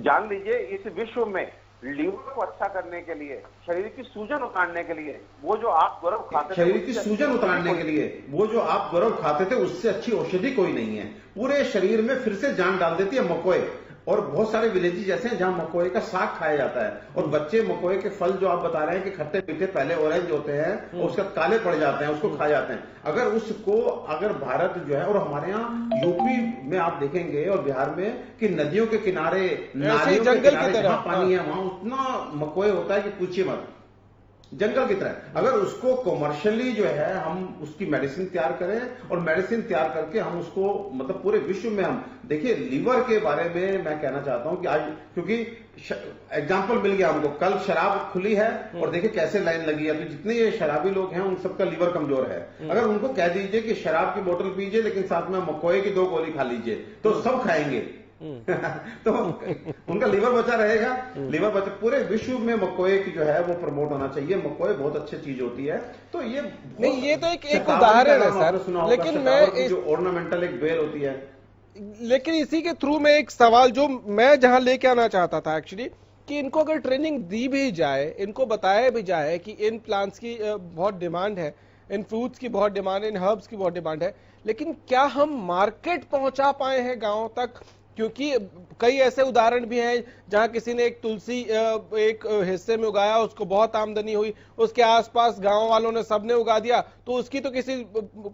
जान लीजिए, इस विश्व में लीवर को अच्छा करने के लिए, शरीर की सूजन उतारने के लिए, वो जो आप गौरव खाते थे, शरीर की सूजन उतारने के लिए वो जो आप गौरव खाते थे, उससे अच्छी औषधि कोई नहीं है। पूरे शरीर में फिर से जान डाल देती है मकोए। और बहुत सारे विलेजेस ऐसे हैं जहां मकोए का साग खाया जाता है, और बच्चे मकोए के फल जो आप बता रहे हैं कि खट्टे मीठे पहले ऑरेंज होते हैं और उसका काले पड़ जाते हैं, उसको खा जाते हैं। अगर भारत जो है, और हमारे यहाँ यूपी में आप देखेंगे और बिहार में कि नदियों के किनारे, नालियों के किनारे जहां पानी है वहां उतना मकोए होता है कि पूछिए मत। जंगल की तरह। अगर उसको कॉमर्शियली जो है हम उसकी मेडिसिन तैयार करें और मेडिसिन तैयार करके हम उसको मतलब पूरे विश्व में हम देखिए, लीवर के बारे में मैं कहना चाहता हूं कि आज क्योंकि एग्जाम्पल मिल गया हमको, कल शराब खुली है और देखिए कैसे लाइन लगी है, तो जितने ये शराबी लोग हैं उन सबका लीवर कमजोर है। अगर उनको कह दीजिए कि शराब की बोतल पीजिए लेकिन साथ में मकोए की 2 गोली खा लीजिए, तो सब खाएंगे। तो उनका लीवर बचा रहेगा। लीवर बचा, पूरे विश्व में मकोए की जो है वो प्रमोट होना चाहिए। मकोए बहुत अच्छी चीज होती है। तो ये नहीं, ये तो एक उदाहरण है सर, लेकिन मैं जो ऑर्नामेंटल एक बेल होती है, लेकिन इसी के थ्रू में एक सवाल जो मैं जहां लेके आना चाहता था एक्चुअली, कि इनको अगर ट्रेनिंग दी भी जाए, इनको बताया भी जाए कि इन प्लांट्स की बहुत डिमांड है, इन फ्रूट्स की बहुत डिमांड है, इन हर्ब्स की बहुत डिमांड है, लेकिन क्या हम मार्केट पहुंचा पाए हैं गांव तक? क्योंकि कई ऐसे उदाहरण भी हैं जहां किसी ने एक तुलसी एक हिस्से में उगाया, उसको बहुत आमदनी हुई, उसके आसपास गांव वालों ने सबने उगा दिया, तो उसकी तो किसी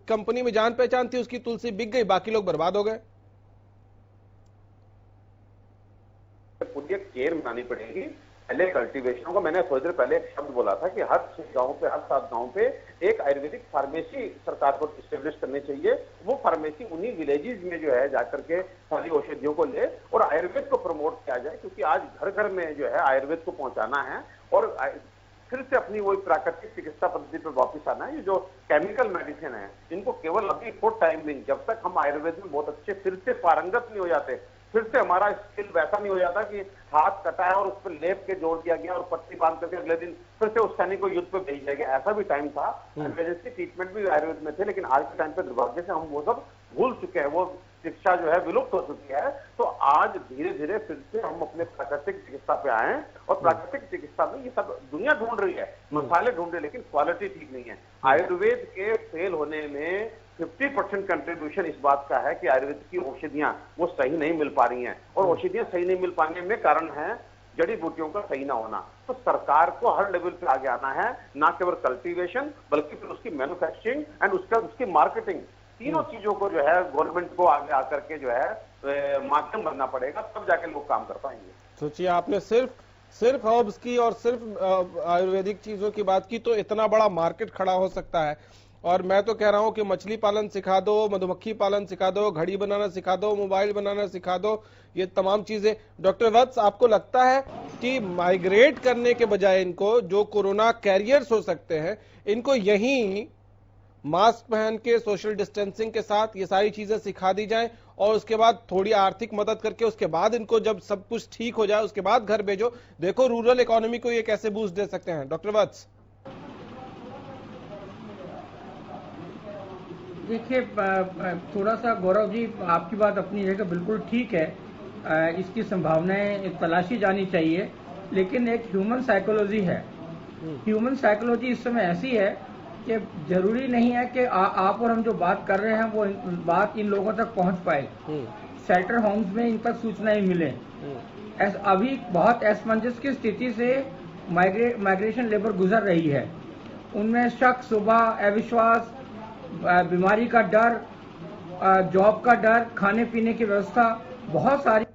कंपनी में जान पहचान थी, उसकी तुलसी बिक गई, बाकी लोग बर्बाद हो गए। पूरी एक केयर बनानी पड़ेगी। पहले कल्टीवेशन को, मैंने थोड़ी देर पहले एक शब्द बोला था कि हर 6 गांव पे, हर 7 गांव पे एक आयुर्वेदिक फार्मेसी सरकार को स्टेब्लिश करनी चाहिए। वो फार्मेसी उन्हीं विलेजेस में जो है जाकर के सारी औषधियों को ले और आयुर्वेद को प्रमोट किया जाए, क्योंकि आज घर घर में जो है आयुर्वेद को पहुंचाना है और फिर से अपनी वही प्राकृतिक चिकित्सा पद्धति पर वापस आना है। ये जो केमिकल मेडिसिन है, इनको केवल अभी फॉर टाइम बिंग, जब तक हम आयुर्वेद में बहुत अच्छे फिर से पारंगत नहीं हो जाते, फिर से हमारा स्किल वैसा नहीं हो जाता कि हाथ कटा है और उस पर लेप के जोड़ दिया गया और पट्टी बांध करके अगले दिन फिर से उस सैनिक को युद्ध पे भेज दिया गया। ऐसा भी टाइम था, इमरजेंसी ट्रीटमेंट भी आयुर्वेद में थे, लेकिन आज के टाइम पे दुर्भाग्य से हम वो सब भूल चुके हैं, वो शिक्षा जो है विलुप्त हो चुकी है। तो आज धीरे धीरे फिर से हम अपने प्राकृतिक चिकित्सा पे आए और प्राकृतिक चिकित्सा में ये सब दुनिया ढूंढ रही है, मसाले ढूंढ रही है, लेकिन क्वालिटी ठीक नहीं है। आयुर्वेद के फेल होने में 50% कंट्रीब्यूशन इस बात का है कि आयुर्वेद की औषधियां वो सही नहीं मिल पा रही हैं, और औषधियां सही नहीं मिल पाने में कारण है जड़ी बूटियों का सही ना होना। तो सरकार को हर लेवल पे आगे आना है, ना केवल कल्टीवेशन बल्कि फिर उसकी मैन्युफैक्चरिंग एंड उसकी मार्केटिंग, तीनों चीजों को जो है गवर्नमेंट को आगे आकर के जो है माध्यम बनना पड़ेगा, तब जाके लोग काम कर पाएंगे। सोचिए, आपने सिर्फ हर्ब्स की और सिर्फ आयुर्वेदिक चीजों की बात की, तो इतना बड़ा मार्केट खड़ा हो सकता है। और मैं तो कह रहा हूं कि मछली पालन सिखा दो, मधुमक्खी पालन सिखा दो, घड़ी बनाना सिखा दो, मोबाइल बनाना सिखा दो, ये तमाम चीजें। डॉक्टर वत्स, आपको लगता है कि माइग्रेट करने के बजाय इनको, जो कोरोना कैरियर्स हो सकते हैं, इनको यहीं मास्क पहन के सोशल डिस्टेंसिंग के साथ ये सारी चीजें सिखा दी जाएं और उसके बाद थोड़ी आर्थिक मदद करके उसके बाद इनको जब सब कुछ ठीक हो जाए उसके बाद घर भेजो? देखो रूरल इकोनॉमी को ये कैसे बूस्ट दे सकते हैं। डॉक्टर वत्स, देखिए, थोड़ा सा गौरव जी, आपकी बात अपनी जगह बिल्कुल ठीक है, इसकी संभावनाएं तलाशी जानी चाहिए, लेकिन एक ह्यूमन साइकोलॉजी है। ह्यूमन साइकोलॉजी इस समय ऐसी है कि जरूरी नहीं है कि आप और हम जो बात कर रहे हैं वो बात इन लोगों तक पहुंच पाए, शेल्टर होम्स में इन तक सूचनाएं मिले। अभी बहुत असमंजस की स्थिति से माइग्रेशन लेबर गुजर रही है, उनमें शक, सुबह, अविश्वास, बीमारी का डर, जॉब का डर, खाने पीने की व्यवस्था, बहुत सारी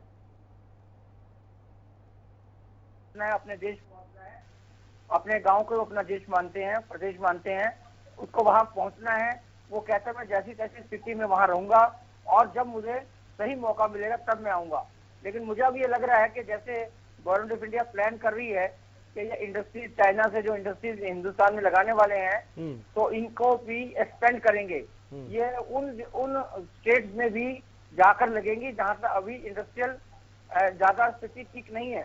अपने देश पहुंचना है, अपने गांव को अपना देश मानते हैं, प्रदेश मानते हैं, उसको वहां पहुंचना है। वो कहता है मैं जैसी तैसी स्थिति में वहां रहूंगा और जब मुझे सही मौका मिलेगा तब मैं आऊंगा। लेकिन मुझे अब ये लग रहा है कि जैसे गवर्नमेंट ऑफ इंडिया प्लान कर रही है कि ये इंडस्ट्रीज, चाइना से जो इंडस्ट्रीज हिंदुस्तान में लगाने वाले हैं, तो इनको भी एक्सपेंड करेंगे। ये उन स्टेट्स में भी जाकर लगेंगी जहां पर अभी इंडस्ट्रियल ज्यादा स्थिति ठीक नहीं है।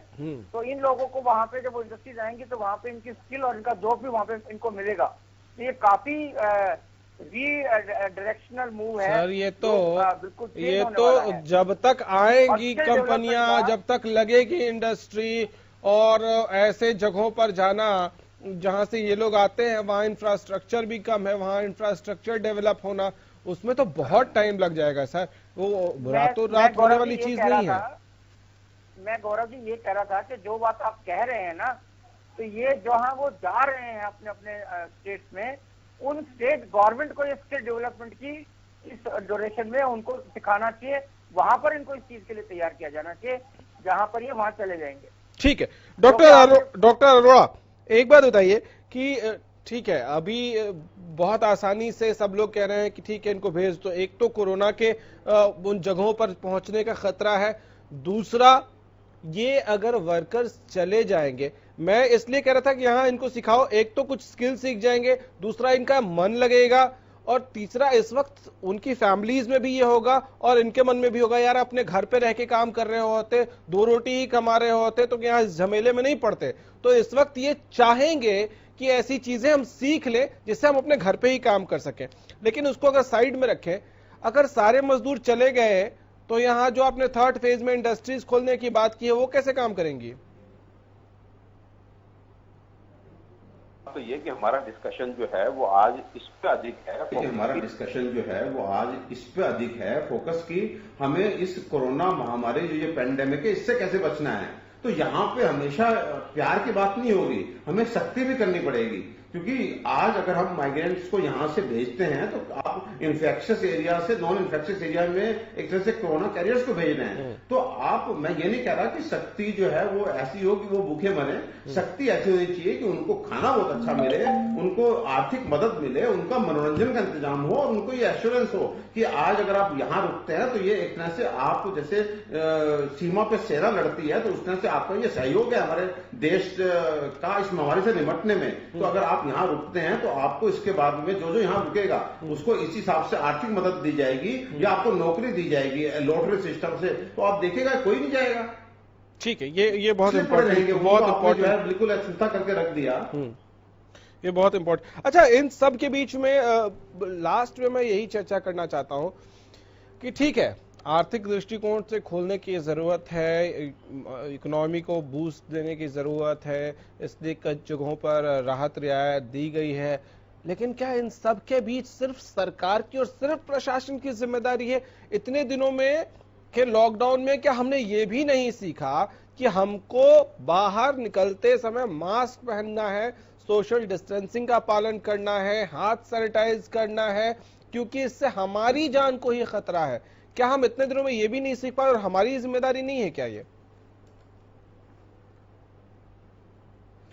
तो इन लोगों को वहां पे जब वो इंडस्ट्रीज आएंगी तो वहां पे इनकी स्किल और इनका जॉब भी वहां पे इनको मिलेगा। तो ये काफी डायरेक्शनल मूव है सर। ये बिल्कुल तो जब तक आएंगी कंपनियां, जब तक लगेगी इंडस्ट्री, और ऐसे जगहों पर जाना जहां से ये लोग आते हैं वहां इंफ्रास्ट्रक्चर भी कम है, वहां इंफ्रास्ट्रक्चर डेवलप होना, उसमें तो बहुत टाइम लग जाएगा सर। वो रातों रात होने वाली चीज नहीं है। मैं गौरव जी ये कह रहा था कि जो बात आप कह रहे हैं ना, तो ये जहां वो जा रहे हैं अपने अपने स्टेट्स में, उन स्टेट गवर्नमेंट को ये स्किल डेवलपमेंट की इस ड्यूरेशन में उनको सिखाना चाहिए, वहां पर इनको इस चीज के लिए तैयार किया जाना चाहिए, जहां पर ये वहां चले जाएंगे। ठीक है। डॉक्टर अरोड़ा, एक बात बताइए कि ठीक है, अभी बहुत आसानी से सब लोग कह रहे हैं कि ठीक है इनको भेज दो। एक तो कोरोना के उन जगहों पर पहुंचने का खतरा है, दूसरा ये अगर वर्कर्स चले जाएंगे, मैं इसलिए कह रहा था कि यहाँ इनको सिखाओ, एक तो कुछ स्किल सीख जाएंगे, दूसरा इनका मन लगेगा, और तीसरा इस वक्त उनकी फैमिलीज में भी ये होगा और इनके मन में भी होगा यार अपने घर पे रह के काम कर रहे होते, 2 रोटी ही कमा रहे होते तो यहाँ इस झमेले में नहीं पड़ते। तो इस वक्त ये चाहेंगे कि ऐसी चीजें हम सीख लें जिससे हम अपने घर पे ही काम कर सकें। लेकिन उसको अगर साइड में रखें, अगर सारे मजदूर चले गए तो यहाँ जो आपने 3rd फेज में इंडस्ट्रीज खोलने की बात की है वो कैसे काम करेंगी? तो ये कि हमारा डिस्कशन जो है वो आज इस पे अधिक है, हमारा डिस्कशन जो है वो आज इस पे अधिक है फोकस की हमें इस कोरोना महामारी जो ये पेंडेमिक है इससे कैसे बचना है। तो यहाँ पे हमेशा प्यार की बात नहीं होगी, हमें सख्ती भी करनी पड़ेगी, क्योंकि आज अगर हम माइग्रेंट्स को यहां से भेजते हैं तो आप इन्फेक्शियस एरिया से नॉन इन्फेक्शियस एरिया में एक तरह से कोरोना कैरियर्स को भेज रहे हैं। तो आप, मैं ये नहीं कह रहा कि सख्ती जो है वो ऐसी हो कि वो भूखे मरे, सख्ती ऐसी होनी चाहिए कि उनको खाना बहुत अच्छा मिले, उनको आर्थिक मदद मिले, उनका मनोरंजन का इंतजाम हो और उनको ये एश्योरेंस हो कि आज अगर आप यहाँ रुकते हैं तो ये एक तरह से आप जैसे सीमा पे सेना लड़ती है तो उस तरह से आपका ये सहयोग है हमारे देश का इस महामारी से निपटने में। तो अगर आप यहाँ रुकते हैं तो आपको इसके बाद में जो जो यहाँ रुकेगा उसको इस हिसाब से आर्थिक मदद दी जाएगी या आपको नौकरी दी जाएगी लॉटरी सिस्टम से, तो आप देखेगा कोई नहीं जाएगा। ठीक है, ये बहुत इम्पोर्टेंट, बहुत इम्पोर्टेंट, बिल्कुल चिंता करके रख दिया, ये बहुत इम्पोर्टेंट। अच्छा, इन सब के बीच में लास्ट में मैं यही चर्चा करना चाहता हूं कि ठीक है आर्थिक दृष्टिकोण से खोलने की जरूरत है, इकोनॉमी को बूस्ट देने की जरूरत है, इसलिए कई जगहों पर राहत रियायत दी गई है, लेकिन क्या इन सब के बीच सिर्फ सरकार की और सिर्फ प्रशासन की जिम्मेदारी है? इतने दिनों में के लॉकडाउन में क्या हमने ये भी नहीं सीखा कि हमको बाहर निकलते समय मास्क पहनना है, सोशल डिस्टेंसिंग का पालन करना है, हाथ सैनिटाइज करना है, क्योंकि इससे हमारी जान को ही खतरा है? क्या हम इतने दिनों में ये भी नहीं सीख पाए और हमारी जिम्मेदारी नहीं है क्या ये?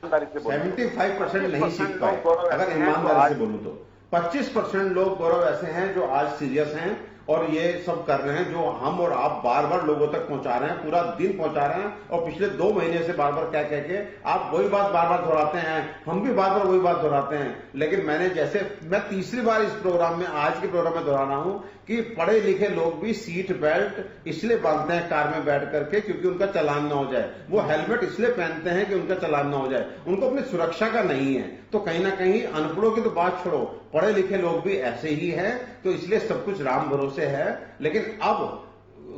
75% नहीं सीख पाए, अगर ईमानदारी से बोलूं तो 25% लोग गौरव ऐसे हैं जो आज सीरियस हैं और ये सब कर रहे हैं जो हम और आप बार बार लोगों तक पहुंचा रहे हैं, पूरा दिन पहुंचा रहे हैं और पिछले 2 महीने से बार बार कह के आप वही बात बार बार दोहराते हैं, हम भी बार बार वही बात दोहराते हैं। लेकिन मैं तीसरी बार इस प्रोग्राम में, आज के प्रोग्राम में दोहरा रहा हूं कि पढ़े लिखे लोग भी सीट बेल्ट इसलिए बांधते हैं कार में बैठ करके क्योंकि उनका चालान ना हो जाए, वो हेलमेट इसलिए पहनते हैं कि उनका चालान ना हो जाए, उनको अपनी सुरक्षा का नहीं है। तो कहीं ना कहीं अनपढ़ों की तो बात छोड़ो, पढ़े लिखे लोग भी ऐसे ही हैं, तो इसलिए सब कुछ राम भरोसे है। लेकिन अब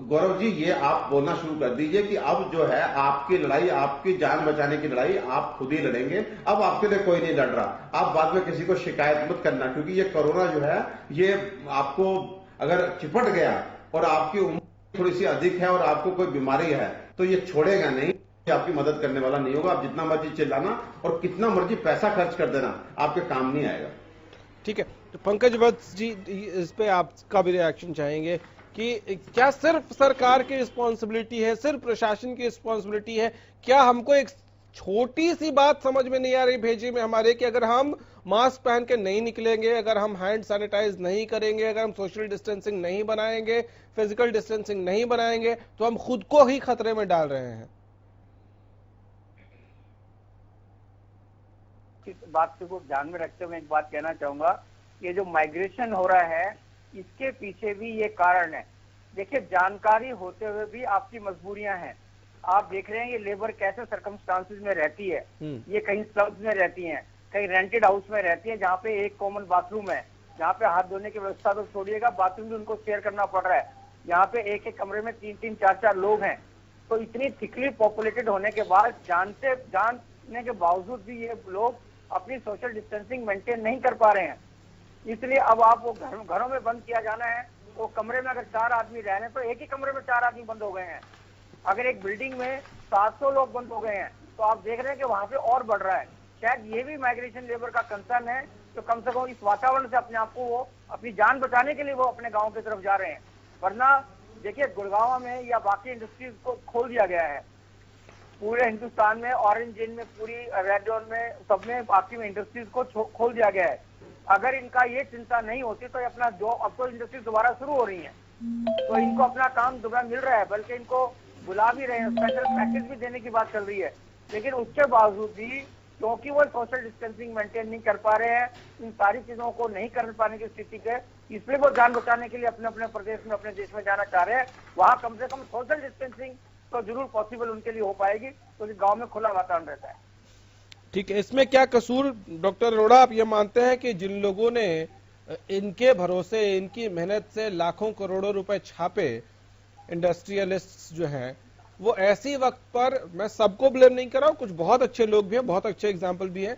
गौरव जी ये आप बोलना शुरू कर दीजिए कि अब जो है आपकी लड़ाई, आपकी जान बचाने की लड़ाई आप खुद ही लड़ेंगे, अब आपके लिए कोई नहीं लड़ रहा। आप बाद में किसी को शिकायत मत करना, क्योंकि ये कोरोना जो है ये आपको अगर चिपट गया और आपकी उम्र थोड़ी सी अधिक है और आपको कोई बीमारी है तो ये छोड़ेगा नहीं, आपकी मदद करने वाला नहीं होगा। आप जितना मर्जी चिल्लाना और कितना मर्जी पैसा खर्च कर देना, आपके काम नहीं आएगा। ठीक है, तो पंकज वत्स जी इस पे आपका भी रिएक्शन चाहेंगे कि क्या सिर्फ सरकार की रिस्पॉन्सिबिलिटी है, सिर्फ प्रशासन की रिस्पॉन्सिबिलिटी है? क्या हमको एक छोटी सी बात समझ में नहीं आ रही भेजी में हमारे कि अगर हम मास्क पहन के नहीं निकलेंगे, अगर हम हैंड सैनिटाइज नहीं करेंगे, अगर हम सोशल डिस्टेंसिंग नहीं बनाएंगे, फिजिकल डिस्टेंसिंग नहीं बनाएंगे, तो हम खुद को ही खतरे में डाल रहे हैं? बात को ध्यान में रखते हुए एक बात कहना चाहूंगा, ये जो माइग्रेशन हो रहा है इसके पीछे भी ये कारण है। देखिए, जानकारी होते हुए भी आपकी मजबूरियां हैं। आप देख रहे हैं ये लेबर कैसे सर्कमस्टांसेस में रहती है, ये कहीं स्लम्स में रहती हैं, कहीं रेंटेड हाउस में रहती हैं जहाँ पे एक कॉमन बाथरूम है, जहाँ पे हाथ धोने की व्यवस्था तो छोड़िएगा, बाथरूम भी उनको शेयर करना पड़ रहा है, यहाँ पे एक एक कमरे में 3-3, 4-4 लोग हैं। तो इतनी थिकली पॉपुलेटेड होने के बाद जानने के बावजूद भी ये लोग अपनी सोशल डिस्टेंसिंग मेंटेन नहीं कर पा रहे हैं। इसलिए अब आप वो घरों में बंद किया जाना है, तो कमरे में अगर 4 आदमी रह रहे हैं तो एक ही कमरे में 4 आदमी बंद हो गए हैं। अगर एक बिल्डिंग में 700 लोग बंद हो गए हैं तो आप देख रहे हैं कि वहां पे और बढ़ रहा है। शायद ये भी माइग्रेशन लेबर का कंसर्न है, तो कम से कम इस वातावरण से अपने आप को वो अपनी जान बचाने के लिए वो अपने गाँव की तरफ जा रहे हैं। वरना देखिए, गुड़गांव में या बाकी इंडस्ट्रीज को खोल दिया गया है, पूरे हिंदुस्तान में, ऑरेंज जोन में, पूरी रेड जोन में, सब में आपकी इंडस्ट्रीज को खोल दिया गया है। अगर इनका ये चिंता नहीं होती तो अपना जो अब तो इंडस्ट्रीज दोबारा शुरू हो रही है, तो इनको अपना काम दोबारा मिल रहा है, बल्कि इनको बुला भी रहे हैं, स्पेशल पैकेज भी देने की बात चल रही है। लेकिन उसके बावजूद भी क्योंकि वो सोशल डिस्टेंसिंग मेंटेन नहीं कर पा रहे हैं, इन सारी चीजों को नहीं कर पाने की स्थिति के, इसलिए वो जान बचाने के लिए अपने अपने प्रदेश में, अपने देश में जाना चाह रहे हैं। वहां कम से कम सोशल डिस्टेंसिंग तो जरूर पॉसिबल उनके लिए हो पाएगी, क्योंकि गांव में खुला वातावरण रहता है। ठीक है, इसमें क्या कसूर डॉक्टर अरोड़ा, आप ये मानते हैं कि जिन लोगों ने इनके भरोसे, इनकी मेहनत से लाखों करोड़ों रुपए छापे, इंडस्ट्रियलिस्ट जो हैं, वो ऐसी वक्त पर, मैं सबको ब्लेम नहीं कर रहा हूं, कुछ बहुत अच्छे लोग भी हैं, बहुत अच्छे एग्जाम्पल भी हैं,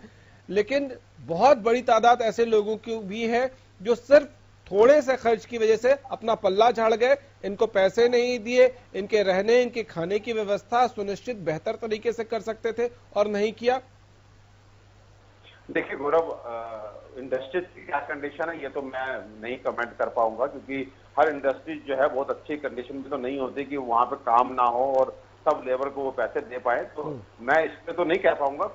लेकिन बहुत बड़ी तादाद ऐसे लोगों की भी है जो सिर्फ थोड़े से खर्च की वजह से अपना पल्ला झाड़ गए, इनको पैसे नहीं दिए, इनके रहने, इनके खाने की व्यवस्था सुनिश्चित बेहतर तरीके से कर सकते थे और नहीं किया। देखिए गौरव, इंडस्ट्रीज की क्या कंडीशन है ये तो मैं नहीं कमेंट कर पाऊंगा, क्योंकि हर इंडस्ट्री जो है बहुत अच्छी कंडीशन में तो नहीं होती कि वहां पे काम ना हो और सब लेबर को वो पैसे दे पाए, तो मैं इस पे तो नहीं कह पाऊंगा।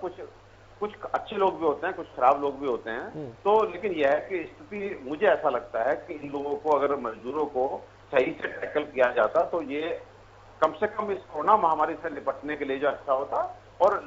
कुछ अच्छे लोग भी होते हैं, कुछ खराब लोग भी होते हैं, तो लेकिन यह है कि स्थिति, मुझे ऐसा लगता है कि इन लोगों को, अगर मजदूरों को सही से टैकल किया जाता तो ये कम से कम इस कोरोना महामारी से निपटने के लिए जो अच्छा होता। और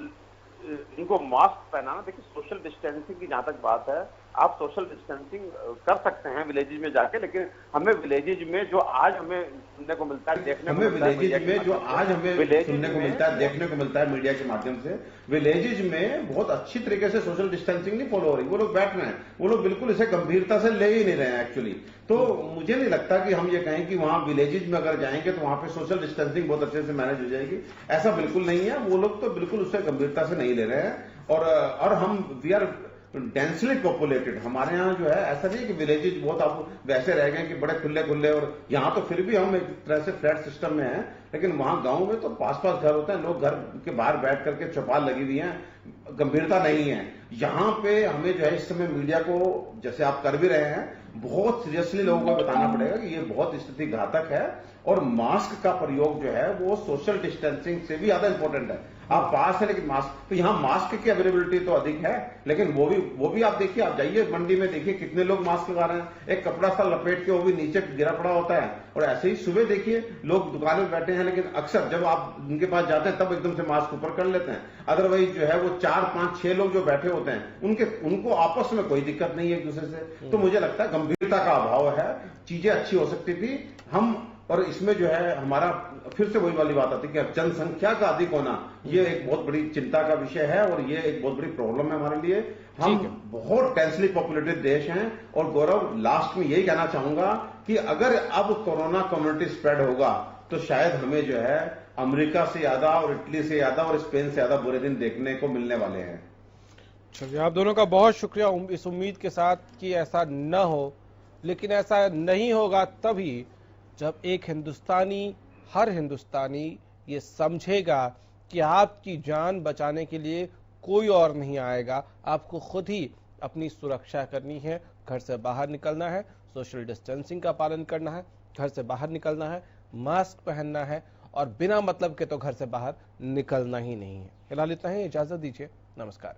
इनको मास्क पहनाना, देखिए सोशल डिस्टेंसिंग की जहां तक बात है, आप सोशल डिस्टेंसिंग कर सकते हैं विलेजेज में जाके, लेकिन हमें विलेजेज में जो आज हमें सुनने को मिलता है, देखने को मिलता है, विलेजेज में जो आज हमें सुनने को मिलता है, देखने को मिलता है मीडिया के माध्यम से, विलेजेज में बहुत अच्छी तरीके से सोशल डिस्टेंसिंग नहीं फॉलो हो रही। वो लोग बैठ रहे हैं, वो लोग बिल्कुल इसे गंभीरता से ले ही नहीं रहे हैं एक्चुअली। तो मुझे नहीं लगता कि हम ये कहें कि वहां विलेजेज में अगर जाएंगे तो वहां पे सोशल डिस्टेंसिंग बहुत अच्छे से मैनेज हो जाएगी, ऐसा बिल्कुल नहीं है। वो लोग तो बिल्कुल उससे गंभीरता से नहीं ले रहे हैं। और हम वी आर डेंसली पॉपुलेटेड, हमारे यहाँ जो है ऐसा नहीं कि विलेजेज बहुत आप वैसे रह गए कि बड़े खुले खुले, और यहाँ तो फिर भी हम एक तरह से फ्लैट सिस्टम में हैं, लेकिन वहां गांव में तो पास पास घर होते हैं, लोग घर के बाहर बैठ करके चौपाल लगी हुई है, गंभीरता नहीं है। यहाँ पे हमें जो है इस समय मीडिया को, जैसे आप कर भी रहे हैं, बहुत सीरियसली लोगों को बताना पड़ेगा कि ये बहुत स्थिति घातक है, और मास्क का प्रयोग जो है वो सोशल डिस्टेंसिंग से भी ज्यादा इंपॉर्टेंट है। आप पास है लेकिन मास्क, तो यहाँ मास्क की अवेलेबिलिटी तो अधिक है, लेकिन वो भी आप देखिए, आप जाइए मंडी में देखिए कितने लोग मास्क लगा रहे हैं, एक कपड़ा सा लपेट के वो भी नीचे गिरा पड़ा होता है। और ऐसे ही सुबह देखिए लोग दुकान में बैठे हैं, लेकिन अक्सर जब आप उनके पास जाते हैं तब एकदम से मास्क ऊपर कर लेते हैं। अदरवाइज जो है वो 4, 5, 6 लोग जो बैठे होते हैं उनको आपस में कोई दिक्कत नहीं है एक दूसरे से। तो मुझे लगता है गंभीरता का अभाव है, चीजें अच्छी हो सकती थी हम, और इसमें जो है हमारा फिर से वही वाली बात आती है कि जनसंख्या का अधिक होना ये एक बहुत बड़ी चिंता का विषय है, और ये एक बहुत बड़ी प्रॉब्लम है हमारे लिए। हम बहुत डेंसली पॉपुलेटेड देश हैं। और गौरव, लास्ट में यही कहना चाहूंगा कि अगर अब कोरोना कम्युनिटी स्प्रेड होगा तो शायद हमें जो है अमेरिका से ज्यादा और इटली से ज्यादा और स्पेन से ज्यादा बुरे दिन देखने को मिलने वाले हैं। चलिए, आप दोनों का बहुत शुक्रिया, इस उम्मीद के साथ कि ऐसा न हो, लेकिन ऐसा नहीं होगा तभी जब एक हिंदुस्तानी, हर हिंदुस्तानी ये समझेगा कि आपकी जान बचाने के लिए कोई और नहीं आएगा, आपको खुद ही अपनी सुरक्षा करनी है। घर से बाहर निकलना है, सोशल डिस्टेंसिंग का पालन करना है, घर से बाहर निकलना है, मास्क पहनना है, और बिना मतलब के तो घर से बाहर निकलना ही नहीं है। फिलहाल इतना ही, इजाजत दीजिए, नमस्कार।